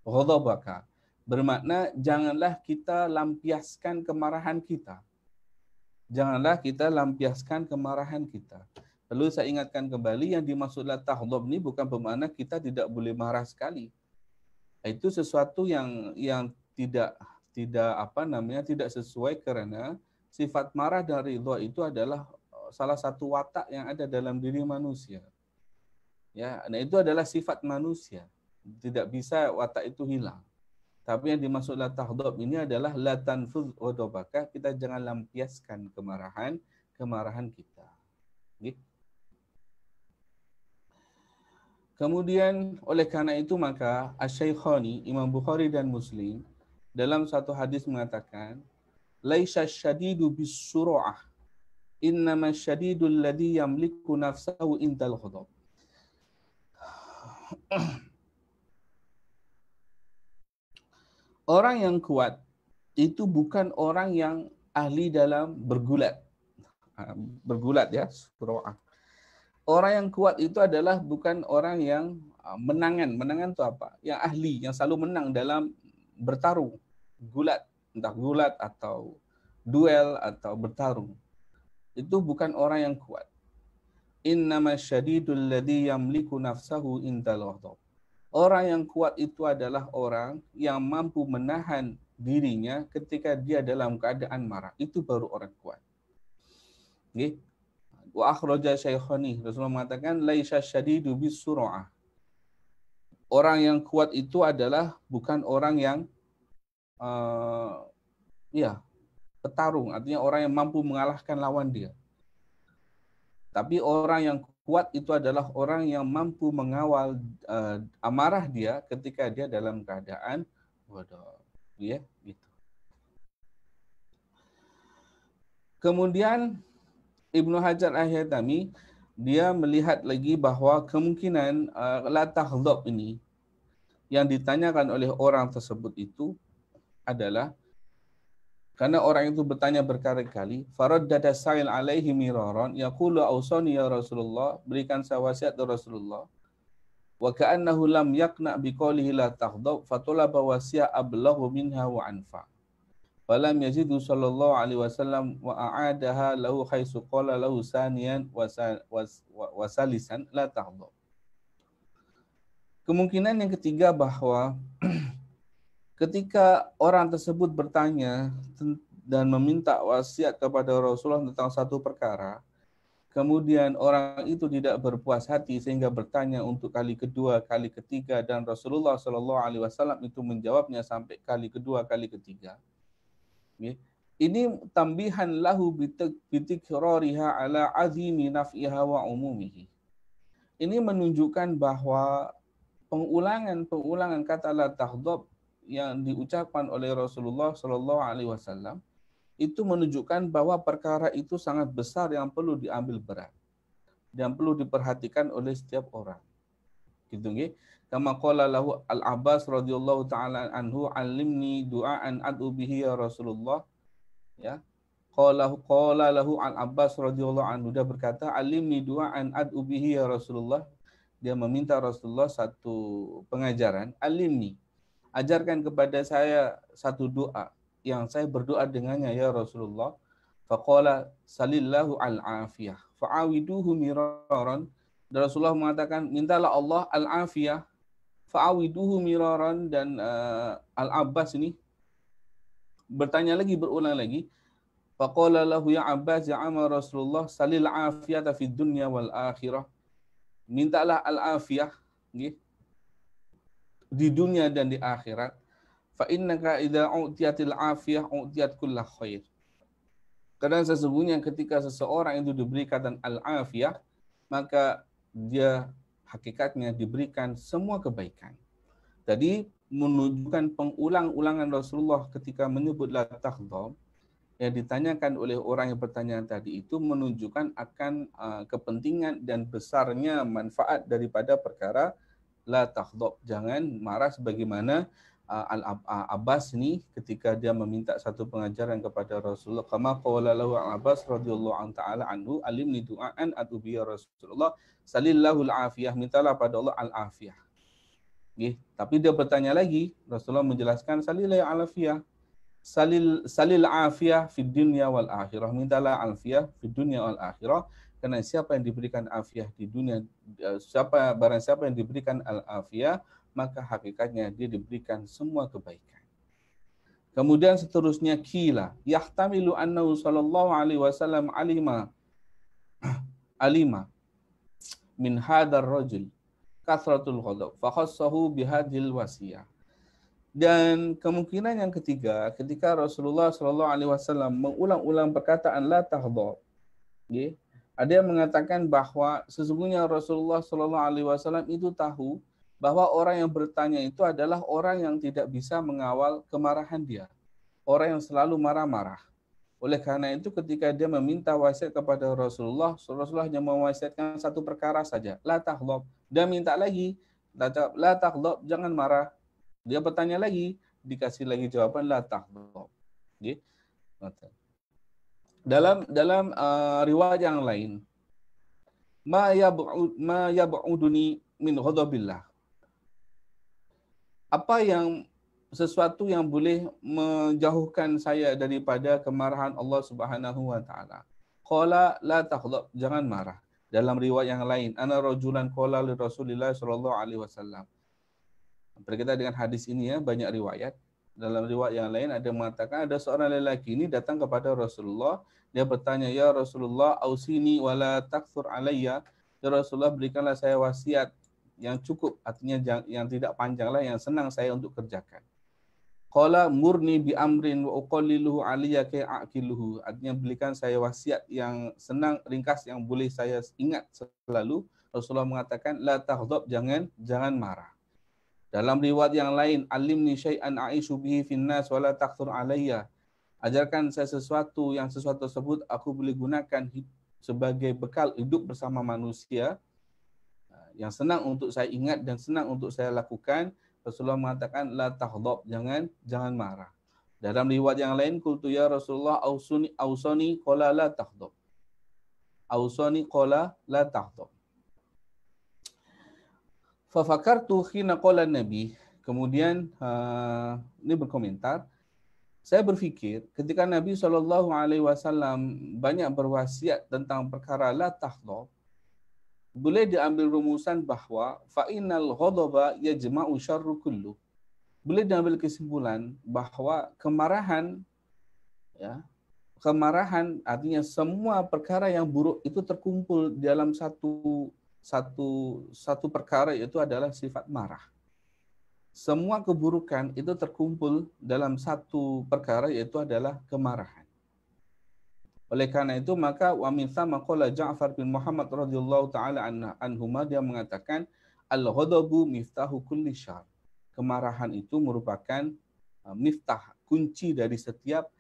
Speaker 1: ghadabaka. Bermakna janganlah kita lampiaskan kemarahan kita. Janganlah kita lampiaskan kemarahan kita. Perlu saya ingatkan kembali yang dimaksud la taghdab ini bukan bermakna kita tidak boleh marah sekali. Itu sesuatu yang tidak sesuai, karena sifat marah dan ridha itu adalah salah satu watak yang ada dalam diri manusia. Ya, nah itu adalah sifat manusia. Tidak bisa watak itu hilang. Tapi yang dimaksud la taghdab ini adalah la tanfudh ghadabaka, kita jangan lampiaskan kemarahan kita. Gitu. Kemudian oleh karena itu maka Asy-Syaikhani, Imam Bukhari dan Muslim dalam satu hadis mengatakan, laisa syadidu bisur'ah, innama syadidul ladzi yamliku nafsahu indal ghadab. Orang yang kuat itu bukan orang yang ahli dalam bergulat. Bergulat ya, surah. Orang yang kuat itu adalah bukan orang yang menangan. Menangan itu apa? Yang ahli, yang selalu menang dalam bertarung. Gulat, entah gulat atau duel atau bertarung. Itu bukan orang yang kuat. Innama syadidul ladzi yamliku nafsahu indal ghadab. Orang yang kuat itu adalah orang yang mampu menahan dirinya ketika dia dalam keadaan marah. Itu baru orang kuat. Okay. Wa akhraja syaikhani, Rasulullah mengatakan laisa syadidu bisur'ah. Orang yang kuat itu adalah bukan orang yang petarung, artinya orang yang mampu mengalahkan lawan dia. Tapi orang yang kuat itu adalah orang yang mampu mengawal amarah dia ketika dia dalam keadaan bodoh, ya, gitu. Kemudian Ibnu Hajar Al-Haytami dia melihat lagi bahwa kemungkinan la taghdab ini yang ditanyakan oleh orang tersebut itu adalah karena orang itu bertanya berkali-kali, faraddada sa'il alaihi miraran, yaqulu ausani ya Rasulullah, berikan saya wasiat ya Rasulullah. Wa ka'annahu lam yaqna biqaulihi la taghdab, fatulaba wasiya ablaghu minha wa anfa. Falam yazidu sallallahu alaihi wasallam wa a'adaha lahu haitsu qala lahu saniyan wa salisan la taghdab. Kemungkinan yang ketiga bahwa ketika orang tersebut bertanya dan meminta wasiat kepada Rasulullah tentang satu perkara, kemudian orang itu tidak berpuas hati sehingga bertanya untuk kali kedua, kali ketiga, dan Rasulullah Shallallahu Alaihi Wasallam itu menjawabnya sampai kali kedua, kali ketiga. Ini tambihan lahu bitikrariha ala azimi naf'iha wa umumihi. Ini menunjukkan bahwa pengulangan kata la taghdab yang diucapkan oleh Rasulullah Shallallahu Alaihi Wasallam itu menunjukkan bahwa perkara itu sangat besar yang perlu diambil berat dan perlu diperhatikan oleh setiap orang. Gitu nggih. Kama qala lahu Al-Abbas radhiyallahu taala anhu, "Allimni du'aan ad'u bihi ya Rasulullah." Ya. Qala lahu Al-Abbas radhiyallahu anhu, dia berkata, "Allimni du'aan ad'u bihi ya Rasulullah." Dia meminta Rasulullah satu pengajaran, "Allimni." Ajarkan kepada saya satu doa yang saya berdoa dengannya ya Rasulullah. Faqala salillahu al-afiyah fa'awiduhu miraran. Dan Rasulullah mengatakan, mintalah Allah al-afiyah fa'awiduhu miraran. Dan Al-Abbas ini bertanya lagi, berulang lagi. Faqala lahu ya Abbas ya amma Rasulullah salil afiyata fid dunya wal akhirah. Mintalah al-afiyah di dunia dan di akhirat. Fa innaka idza u'tiyatil afiyah u'tiyat kullu khair. Karena sesungguhnya ketika seseorang itu diberikan al-afiyah, maka dia hakikatnya diberikan semua kebaikan. Jadi menunjukkan pengulang-ulangan Rasulullah ketika menyebut la taghdab yang ditanyakan oleh orang yang bertanya tadi itu menunjukkan akan kepentingan dan besarnya manfaat daripada perkara la taghdab, jangan marah, sebagaimana Al-Abbas ini ketika dia meminta satu pengajaran kepada Rasulullah, kama qala lahu Al-Abbas radhiyallahu ta'ala anhu, alimni du'aan ad'u bi Rasulullah salillahu al-afiyah, mintalah pada Allah al-afiyah. Tapi dia bertanya lagi, Rasulullah menjelaskan salillahu al-afiyah, salil afiyah fid dunya wal akhirah, mintalah afiyah fid dunya wal akhirah. Karena siapa yang diberikan afiyah di dunia, barang siapa yang diberikan al-afiyah, maka hakikatnya dia diberikan semua kebaikan. Kemudian seterusnya kila yahtamilu annahu sallallahu alaihi wasallam alima min hadar rajul kathratul ghadab fa khassahu bihadhil wasiyah. Dan kemungkinan yang ketiga, ketika Rasulullah sallallahu alaihi wasallam mengulang-ulang perkataan la taghdab, ada yang mengatakan bahwa sesungguhnya Rasulullah Shallallahu Alaihi Wasallam itu tahu bahwa orang yang bertanya itu adalah orang yang tidak bisa mengawal kemarahan dia. orang yang selalu marah-marah. Oleh karena itu ketika dia meminta wasiat kepada Rasulullah, Rasulullah hanya mewasiatkan satu perkara saja, la taghdab. Dia minta lagi, la taghdab, jangan marah. Dia bertanya lagi, dikasih lagi jawaban la taghdab. Gitu. Dalam riwayat yang lain, ma yab'uduni min ghadabillah. Apa yang sesuatu yang boleh menjauhkan saya daripada kemarahan Allah Subhanahu wa taala. Qala la taghdab, jangan marah. Dalam riwayat yang lain, ana rajulan qala li Rasulillah sallallahu alaihi wasallam. Berkaitan dengan hadis ini ya, banyak riwayat. Dalam riwayat yang lain ada mengatakan ada seorang lelaki ini datang kepada Rasulullah, dia bertanya, "Ya Rasulullah, ausini wala takthur alayya." Ya Rasulullah, berikanlah saya wasiat yang cukup, artinya yang tidak panjanglah, yang senang saya untuk kerjakan. Qala murni bi amrin wa uqalliluhu aliyya ka'aqiluhu. Artinya berikan saya wasiat yang senang, ringkas, yang boleh saya ingat selalu. Rasulullah mengatakan la taghdab, jangan marah. Dalam riwayat yang lain, alimni syai'an a'ishu bihi finnas wa la takthur alayya. Ajarkan saya sesuatu tersebut aku boleh gunakan sebagai bekal hidup bersama manusia, yang senang untuk saya ingat dan senang untuk saya lakukan. Rasulullah mengatakan la taghdab, jangan marah. Dalam riwayat yang lain, qultu ya Rasulullah ausani qala la taghdab. Ausani qala la taghdab. Fa fakartu khina qala Nabi. Kemudian ini berkomentar, saya berpikir ketika Nabi SAW banyak berwasiat tentang perkara la taghdab, boleh diambil rumusan bahwa fa'innal ghadaba yajma'u syarru kullu. Boleh diambil kesimpulan bahwa kemarahan artinya semua perkara yang buruk itu terkumpul dalam satu perkara, yaitu adalah sifat marah. Semua keburukan itu terkumpul dalam satu perkara, yaitu adalah kemarahan. Oleh karena itu maka wa min thamma qala Ja'far bin Muhammad radhiyallahu taala anhuma, dia mengatakan al-ghadabu miftahu kulli syarr. Kemarahan itu merupakan miftah, kunci dari setiap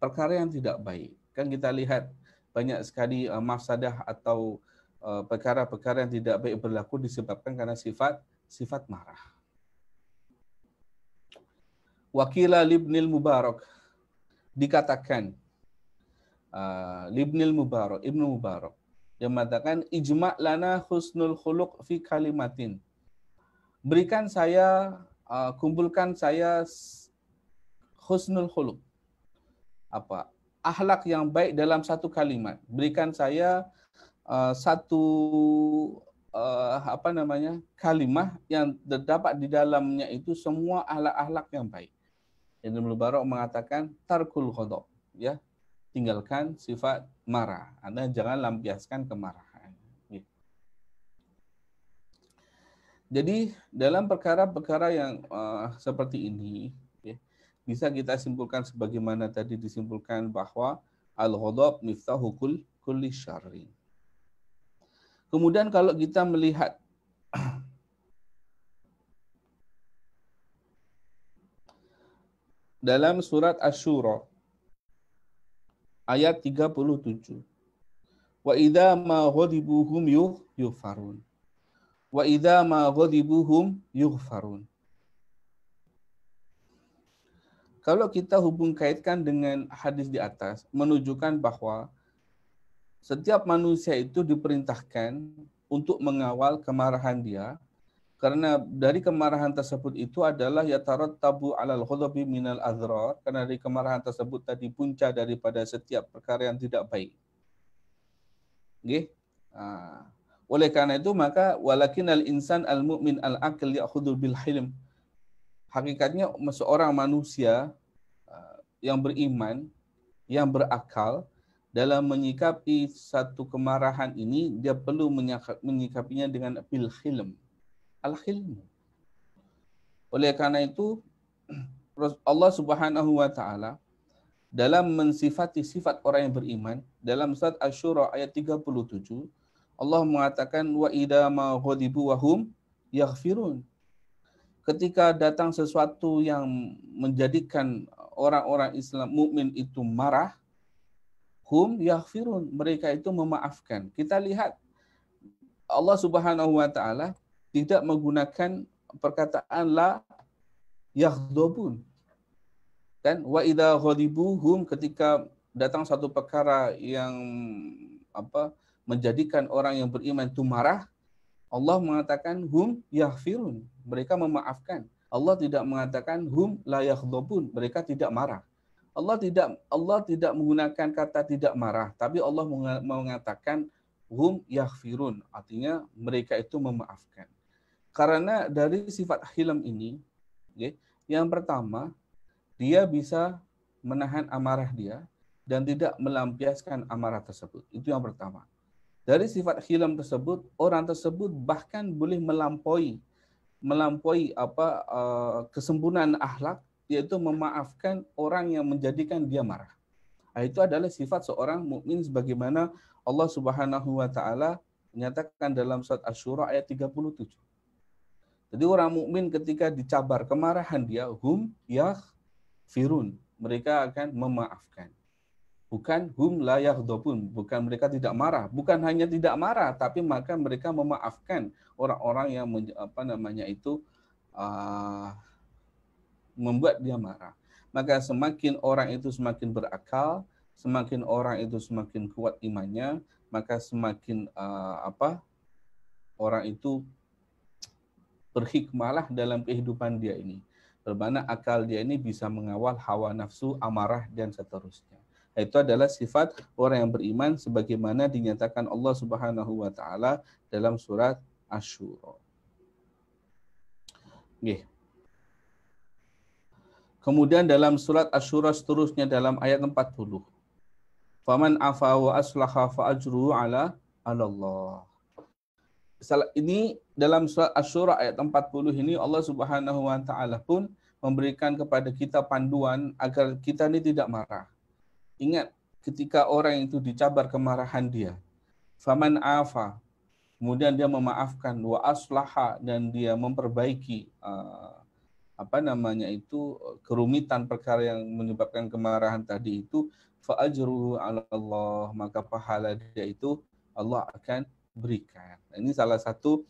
Speaker 1: perkara yang tidak baik. Kan kita lihat banyak sekali mafsadah atau perkara-perkara yang tidak baik berlaku disebabkan karena sifat marah. Wakila Ibnul Mubarak, dikatakan Ibnu Mubarak yang mengatakan ijma' lana husnul khuluq fi kalimatin. Berikan saya, kumpulkan saya husnul khuluq. Apa? Akhlak yang baik dalam satu kalimat. Berikan saya satu kalimah yang terdapat di dalamnya itu semua akhlak-akhlak yang baik. Ibnu Mubarak mengatakan tarkul ghadab, ya. Tinggalkan sifat marah. Anda jangan lampiaskan kemarahan. Jadi dalam perkara-perkara yang seperti ini, bisa kita simpulkan sebagaimana tadi disimpulkan bahwa al-ghadab miftahu kulli syarri. Kemudian kalau kita melihat dalam surat Asy-Syura ayat 37. Wa idza ma ghadibuhum yughfarun. Wa idza ma ghadibuhum yughfarun. Kalau kita hubung kaitkan dengan hadis di atas, menunjukkan bahwa setiap manusia itu diperintahkan untuk mengawal kemarahan dia, karena dari kemarahan tersebut itu adalah yatarattabu alal ghadabi minal adrar, karena dari kemarahan tersebut tadi punca daripada setiap perkara yang tidak baik. Oleh karena itu maka walakinal insan al mu'min al aql ya'khudhu bil hilm. Hakikatnya seorang manusia yang beriman, yang berakal, dalam menyikapi satu kemarahan ini dia perlu menyikapinya dengan bil hilm. Al-hilmu. Oleh karena itu Allah Subhanahu wa taala dalam mensifati sifat orang yang beriman dalam surat Asy-Syura ayat 37, Allah mengatakan wa idza ma ghadibu wa hum yaghfirun. Ketika datang sesuatu yang menjadikan orang-orang Islam mukmin itu marah, hum yaghfirun, mereka itu memaafkan. Kita lihat Allah Subhanahu wa taala tidak menggunakan perkataan la yaghdabun. Kan wa idza ghadibu hum, ketika datang satu perkara yang menjadikan orang yang beriman itu marah, Allah mengatakan hum yaghfirun, mereka memaafkan. Allah tidak mengatakan hum la yaghdabun, mereka tidak marah. Allah tidak menggunakan kata tidak marah, tapi Allah mengatakan hum yaghfirun, artinya mereka itu memaafkan. Karena dari sifat hilm ini, yang pertama, dia bisa menahan amarah dia dan tidak melampiaskan amarah tersebut. Itu yang pertama. Dari sifat hilm tersebut, orang tersebut bahkan boleh melampaui kesempurnaan akhlak, yaitu memaafkan orang yang menjadikan dia marah. Itu adalah sifat seorang mukmin sebagaimana Allah Subhanahu wa taala menyatakan dalam surat Asy-Syura ayat 37. Jadi orang mukmin ketika dicabar kemarahan dia, hum yaghfirun, mereka akan memaafkan. Bukan hum la yaghdabun, bukan mereka tidak marah, bukan hanya tidak marah, tapi maka mereka memaafkan orang-orang yang membuat dia marah. Maka semakin orang itu semakin berakal, semakin orang itu semakin kuat imannya, maka semakin orang itu berhikmahlah dalam kehidupan dia ini. Bermana akal dia ini bisa mengawal hawa nafsu, amarah, dan seterusnya. Itu adalah sifat orang yang beriman sebagaimana dinyatakan Allah Subhanahu wa taala dalam surat Asy-Syura. Kemudian dalam surat Asy-Syura seterusnya dalam ayat 40. Faman afa wa aslaha fa ajruhu ala Allah. Ini dalam surat Asy-Syura ayat 40 ini Allah Subhanahu wa taala pun memberikan kepada kita panduan agar kita ini tidak marah. Ingat, ketika orang itu dicabar kemarahan dia, faman afa, kemudian dia memaafkan, wa aslaha, dan dia memperbaiki kerumitan perkara yang menyebabkan kemarahan tadi itu, fa ajruhu 'ala Allah, maka pahala dia itu Allah akan berikan. Ini salah satu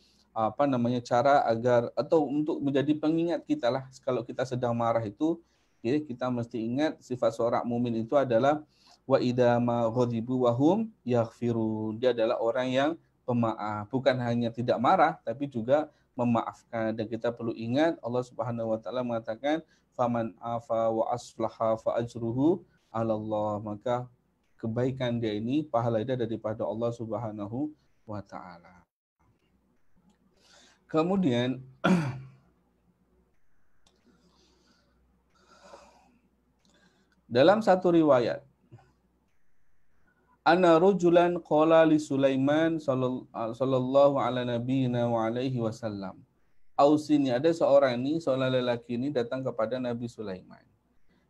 Speaker 1: cara agar atau untuk menjadi pengingat kita lah, kalau kita sedang marah itu, kita mesti ingat sifat seorang mukmin itu adalah wa idza ma ghadibu wa hum yaghfirun. Dia adalah orang yang pemaaf, bukan hanya tidak marah tapi juga memaafkan. Dan kita perlu ingat Allah Subhanahu wa taala mengatakan faman afa wa aslaha fa ajruhu 'ala Allah, maka kebaikan dia ini, pahala dia daripada Allah Subhanahu wa taala. Kemudian dalam satu riwayat, anna rajulan qala li Sulaiman sallallahu ala nabiyina wa alaihi wasallam. Ausini, ada seorang lelaki ini datang kepada Nabi Sulaiman.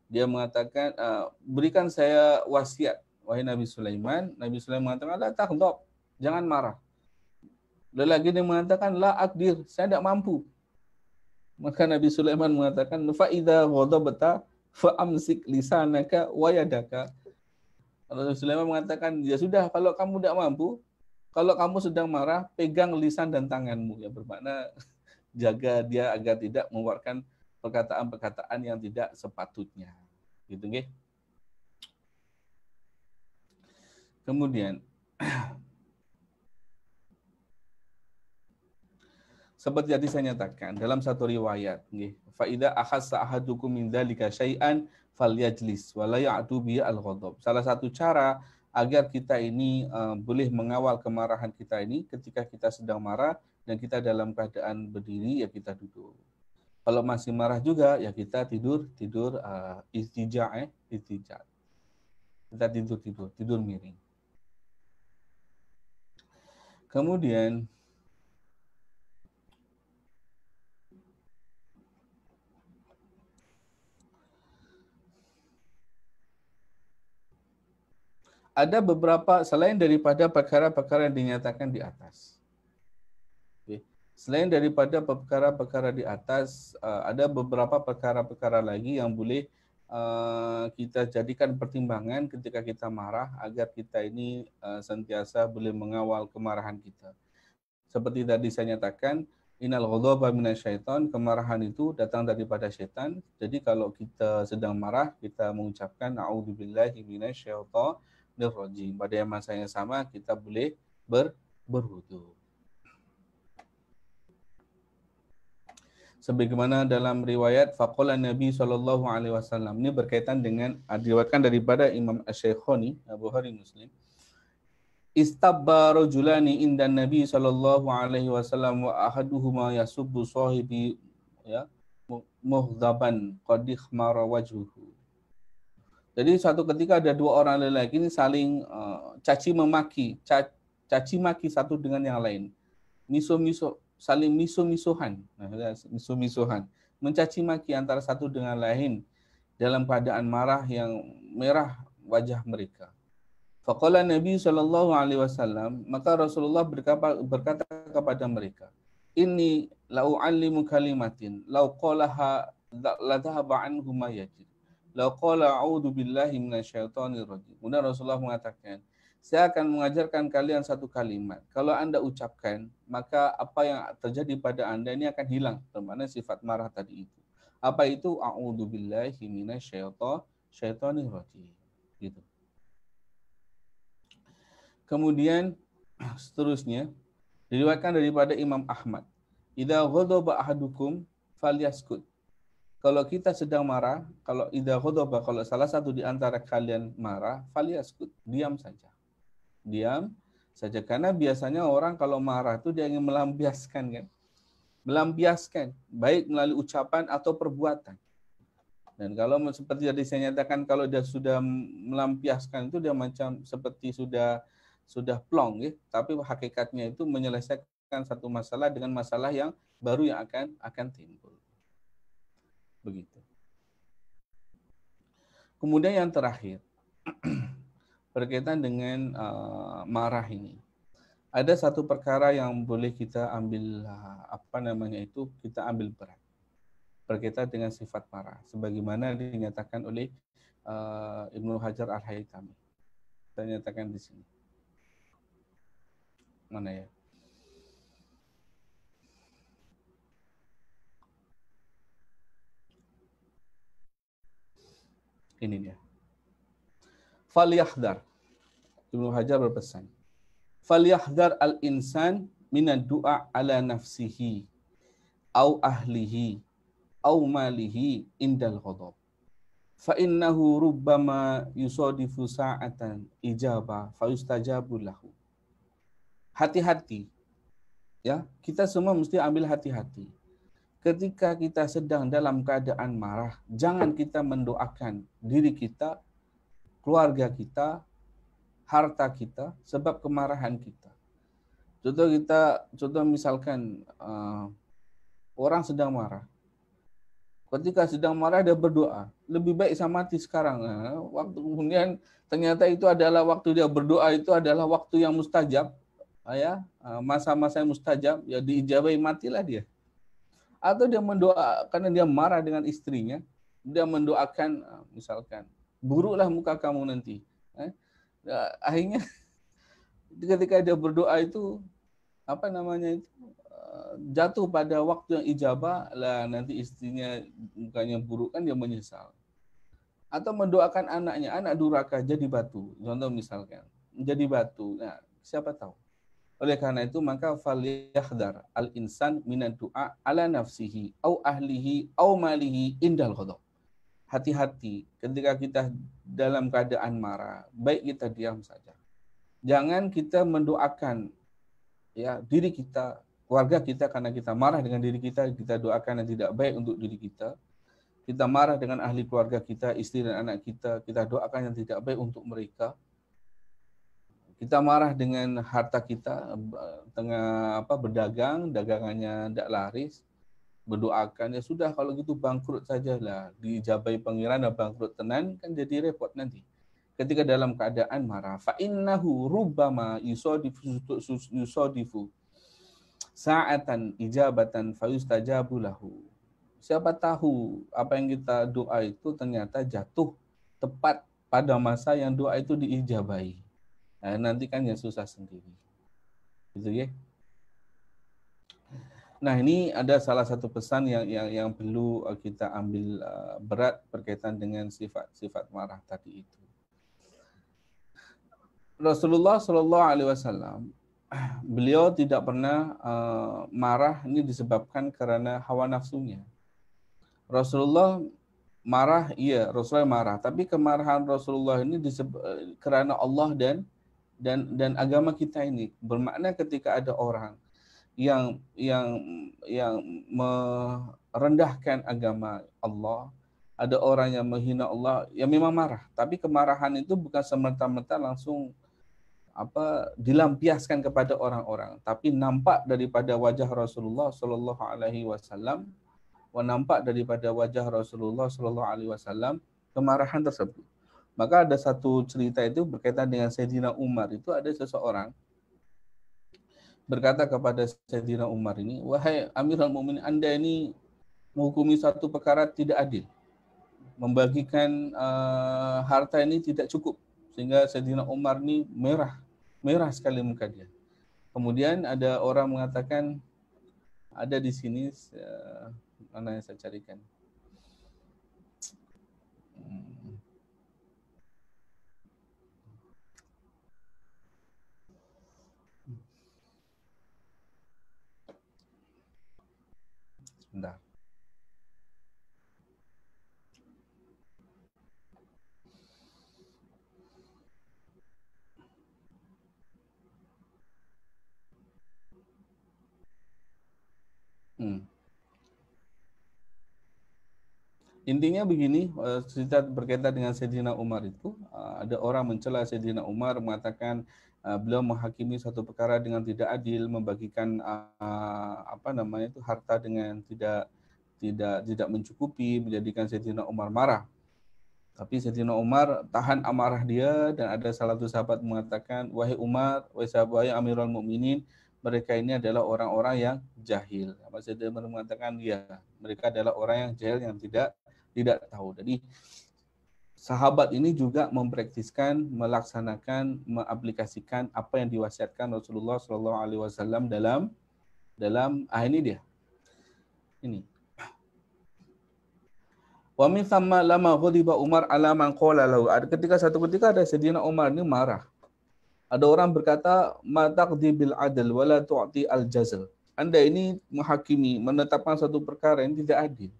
Speaker 1: Dia mengatakan, berikan saya wasiat, wahai Nabi Sulaiman. Nabi Sulaiman mengatakan, la taghdab, jangan marah. Lelaki ini mengatakan, la aqdir, saya tidak mampu. Maka Nabi Sulaiman mengatakan, fa idza ghadabta fa amsik lisanaka wa yadaka. Nabi Sulaiman mengatakan, ya sudah, kalau kamu tidak mampu, kalau kamu sedang marah, pegang lisan dan tanganmu. Ya, bermakna jaga dia agar tidak mengeluarkan perkataan-perkataan yang tidak sepatutnya. Gitu nggih. Kemudian seperti tadi saya nyatakan dalam satu riwayat, fa idza akhassa ahadukum min dzalika syai'an falyajlis wa la ya'du bi al-ghadab. Salah satu cara agar kita ini boleh mengawal kemarahan kita ini, ketika kita sedang marah dan kita dalam keadaan berdiri, ya kita duduk. Kalau masih marah juga, ya kita tidur istijah. Kita tidur miring. Kemudian ada beberapa selain daripada perkara-perkara yang dinyatakan di atas. Selain daripada perkara-perkara di atas, ada beberapa perkara-perkara lagi yang boleh kita jadikan pertimbangan ketika kita marah agar kita ini sentiasa boleh mengawal kemarahan kita. Seperti tadi saya nyatakan, innal ghadaba minasyaiton, kemarahan itu datang daripada setan. Jadi kalau kita sedang marah, kita mengucapkan a'udzubillahi minasyaitonir rajim. Pada masa yang sama kita boleh berwudu. Sebagaimana dalam riwayat faqala Nabi SAW, ini berkaitan dengan diriwayatkan daripada Imam Asy-Syaikhaini, Bukhari Muslim. Istabba rajulani indan Nabi SAW wa ahaduhuma yasubbu sahibi ya mughdaban qad ikhmara wajhuhu. Jadi suatu ketika ada dua orang lelaki ini saling caci maki satu dengan yang lain. Saling miso-misohan, mencaci maki antara satu dengan lain dalam keadaan marah yang merah wajah mereka. Faqala Nabi SAW, maka Rasulullah berkata kepada mereka, inni la'u'allimu kalimatin, lau qalaha la dhahaba anhu ma yajid, lau qala a'udzu billahi minasyaitonir rajim. Kemudian Rasulullah mengatakan, saya akan mengajarkan kalian satu kalimat. Kalau Anda ucapkan, maka apa yang terjadi pada Anda ini akan hilang. Bermakna sifat marah tadi itu. Apa itu? A'udzubillahi minasyaitonir rajim. Gitu. Kemudian seterusnya diriwayatkan daripada Imam Ahmad. Idza ghadaba ahadukum falyaskut. Kalau kita sedang marah, kalau salah satu di antara kalian marah, falyaskut, diam saja. Diam saja, karena biasanya orang kalau marah itu dia ingin melampiaskan kan, melampiaskan baik melalui ucapan atau perbuatan. Dan kalau seperti tadi saya nyatakan, kalau dia sudah melampiaskan itu dia macam seperti sudah plong ya, tapi hakikatnya itu menyelesaikan satu masalah dengan masalah yang baru yang akan timbul. Begitu. Kemudian yang terakhir berkaitan dengan marah ini. Ada satu perkara yang boleh kita ambil kita ambil berat. Berkaitan dengan sifat marah sebagaimana dinyatakan oleh Ibnu Hajar Al-Haytami. Saya nyatakan di sini. Mana ya? Ini dia. Falyahdhar. Ibnu Hajar berpesan, falyahdhar al-insan minad du'a ala nafsihi au ahlihi au malihi indal ghadab. Fa innahu rubbama yusadifu sa'atan ijaba fa yustajabu lahu. Hati-hati. Ya, kita semua mesti ambil hati-hati. Ketika kita sedang dalam keadaan marah, jangan kita mendoakan diri kita, keluarga kita, harta kita sebab kemarahan kita. Contoh misalkan orang sedang marah. Ketika sedang marah dia berdoa, lebih baik saya mati sekarang. Waktu kemudian ternyata itu adalah waktu dia berdoa itu adalah waktu yang mustajab, ya, masa-masa yang mustajab, ya diijabahi, matilah dia. Atau dia mendoa karena dia marah dengan istrinya, dia mendoakan misalkan, buruklah muka kamu nanti. Akhirnya ketika dia berdoa itu jatuh pada waktu yang ijabah lah, nanti istrinya mukanya buruk kan dia menyesal. Atau mendoakan anaknya, anak durhaka jadi batu, contoh misalkan jadi batu. Nah, siapa tahu. Oleh karena itu maka falyahdhar al-insan minan du'a ala nafsihi au ahlihi au malihi indal ghadab. Hati-hati ketika kita dalam keadaan marah, baik kita diam saja. Jangan kita mendoakan ya diri kita, keluarga kita, karena kita marah dengan diri kita doakan yang tidak baik untuk diri kita. Kita marah dengan ahli keluarga kita, istri dan anak kita doakan yang tidak baik untuk mereka. Kita marah dengan harta kita, tengah berdagang, dagangannya tidak laris, berdoakan, ya sudah kalau gitu bangkrut sajalah, diijabai pangeran dan bangkrut tenan, kan jadi repot nanti. Ketika dalam keadaan marah, fa innahu rubbama yusadifu sa'atan ijabatan fayustajabu lahu. siapa tahu apa yang kita doa itu ternyata jatuh tepat pada masa yang doa itu diijabahi. Nah, nanti kan ya susah sendiri. Gitu ya. Nah, ini ada salah satu pesan yang perlu kita ambil berat berkaitan dengan sifat-sifat marah tadi itu. Rasulullah Shallallahu Alaihi Wasallam, beliau tidak pernah marah ini disebabkan karena hawa nafsunya. Rasulullah marah, iya Rasulullah marah, tapi kemarahan Rasulullah ini karena Allah dan agama kita ini. Bermakna ketika ada orang yang merendahkan agama Allah, ada orang yang menghina Allah, ya memang marah. Tapi kemarahan itu bukan semerta-merta langsung dilampiaskan kepada orang-orang, tapi nampak daripada wajah Rasulullah Shallallahu Alaihi Wasallam, nampak daripada wajah Rasulullah Shallallahu Alaihi Wasallam kemarahan tersebut. Maka ada satu cerita itu berkaitan dengan Sayyidina Umar. Itu ada seseorang berkata kepada Sayyidina Umar ini, wahai Amirul Mukminin, Anda ini menghukumi satu perkara tidak adil, membagikan harta ini tidak cukup, sehingga Sayyidina Umar ini merah sekali muka dia. Kemudian ada orang mengatakan, ada di sini, mana yang saya carikan. Sebentar. Intinya begini, cerita berkaitan dengan Sayyidina Umar itu, ada orang mencela Sayyidina Umar, mengatakan beliau menghakimi suatu perkara dengan tidak adil, membagikan harta dengan tidak mencukupi, menjadikan Sayyidina Umar marah. Tapi Sayyidina Umar tahan amarah dia, dan ada salah satu sahabat mengatakan, wahai Umar, wahai Amirul Mukminin, mereka ini adalah orang-orang yang jahil. Sayyidina Umar mengatakan, ya, mereka adalah orang yang jahil, yang tidak tahu. Jadi sahabat ini juga mempraktiskan, melaksanakan, mengaplikasikan apa yang diwasiatkan Rasulullah Shallallahu Alaihi Wasallam dalam ini dia. Ini. Wa min thamma lama ghadiba Umar ala man qala lahu. Ketika ada Sayyidina Umar ini marah. Ada orang berkata, ma taqdi bil adl wa la tu'ti al jazl. Anda ini menghakimi, menetapkan satu perkara yang tidak adil.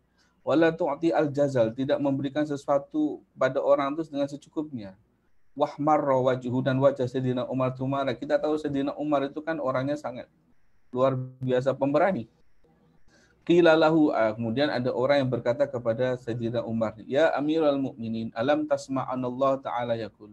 Speaker 1: Wala tu'ti al jazal, tidak memberikan sesuatu pada orang itu dengan secukupnya. Wahmarra wajhu, dan wajah Sayyidina Umar itu marah. Kita tahu Sayyidina Umar itu kan orangnya sangat luar biasa pemberani. Qila lahu, kemudian ada orang yang berkata kepada Sayyidina Umar, ya Amirul Mukminin, alam tasma'anallah ta'ala yaqul.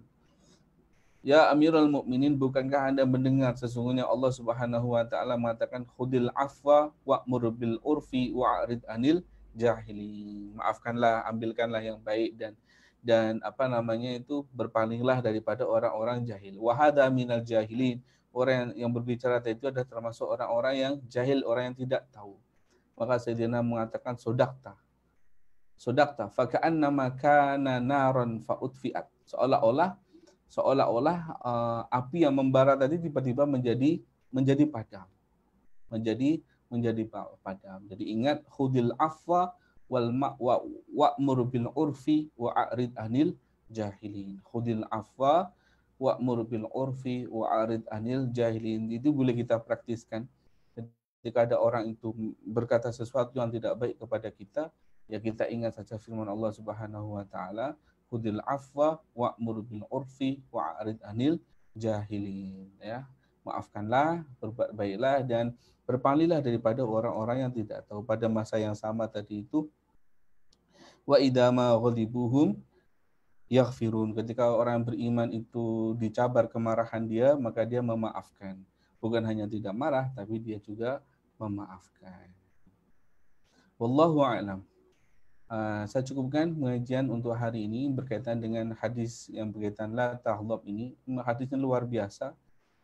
Speaker 1: Ya Amirul Mukminin, bukankah Anda mendengar sesungguhnya Allah Subhanahu wa taala mengatakan khudil afwa wa'mur bil urfi wa'rid anil jahili. Maafkanlah, ambilkanlah yang baik, dan berpalinglah daripada orang-orang jahil. Wa hadza minal jahilin. Orang yang berbicara tadi itu adalah termasuk orang-orang yang jahil, orang yang tidak tahu. Maka Sayyidina mengatakan, sodakta, faka'annama kana naron fa'utfi'at. Seolah-olah api yang membara tadi tiba-tiba menjadi padam. Menjadi padam. Jadi ingat, khudil afwa wa'mur bil urfi wa'rid anil jahilin. Khudil afwa wa'mur bil urfi wa'rid anil jahilin. Itu boleh kita praktiskan. Jika ada orang itu berkata sesuatu yang tidak baik kepada kita, ya kita ingat saja firman Allah Subhanahu wa taala, khudil afwa wa'mur bil urfi wa'rid anil jahilin, ya. Maafkanlah, berbuat baiklah, dan berpalinglah daripada orang-orang yang tidak tahu. Pada masa yang sama tadi itu, wa idama ghadibuhum yaghfirun. Ketika orang beriman itu dicabar kemarahan dia, maka dia memaafkan. Bukan hanya tidak marah, tapi dia juga memaafkan. Wallahu a'lam. Saya cukupkan pengajian untuk hari ini berkaitan dengan hadis yang berkaitan la taghdab ini. Hadisnya luar biasa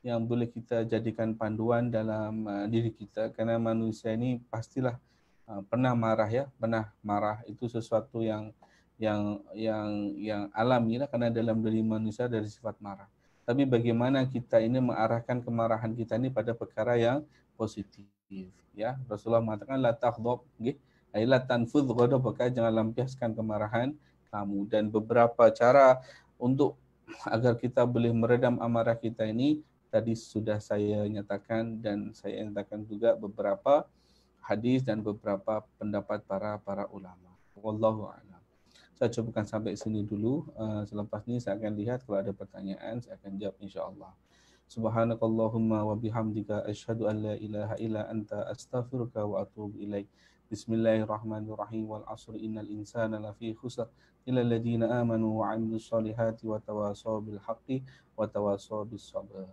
Speaker 1: yang boleh kita jadikan panduan dalam diri kita, karena manusia ini pastilah pernah marah ya, pernah marah itu sesuatu yang alami lah, karena dalam diri manusia dari sifat marah. Tapi bagaimana kita ini mengarahkan kemarahan kita ini pada perkara yang positif ya. Rasulullah mengatakan la taghdab nggih, ay la tanfudh ghadabaka, jangan lampiaskan kemarahan kamu. Dan beberapa cara untuk agar kita boleh meredam amarah kita ini tadi sudah saya nyatakan, dan saya nyatakan juga beberapa hadis dan beberapa pendapat para ulama. Wallahu a'lam. Saya cukupkan sampai sini dulu. Selepas ini saya akan lihat kalau ada pertanyaan, saya akan jawab insyaallah. Subhanakallahumma wa bihamdika asyhadu an la ilaha illa anta astaghfiruka wa atubu ilaik. Bismillahirrahmanirrahim. Wal 'asri innal insana lafi khusr illa alladziina aamanu wa 'amilus solihati wa tawasaw bil haqqi wa tawasaw bis sabr.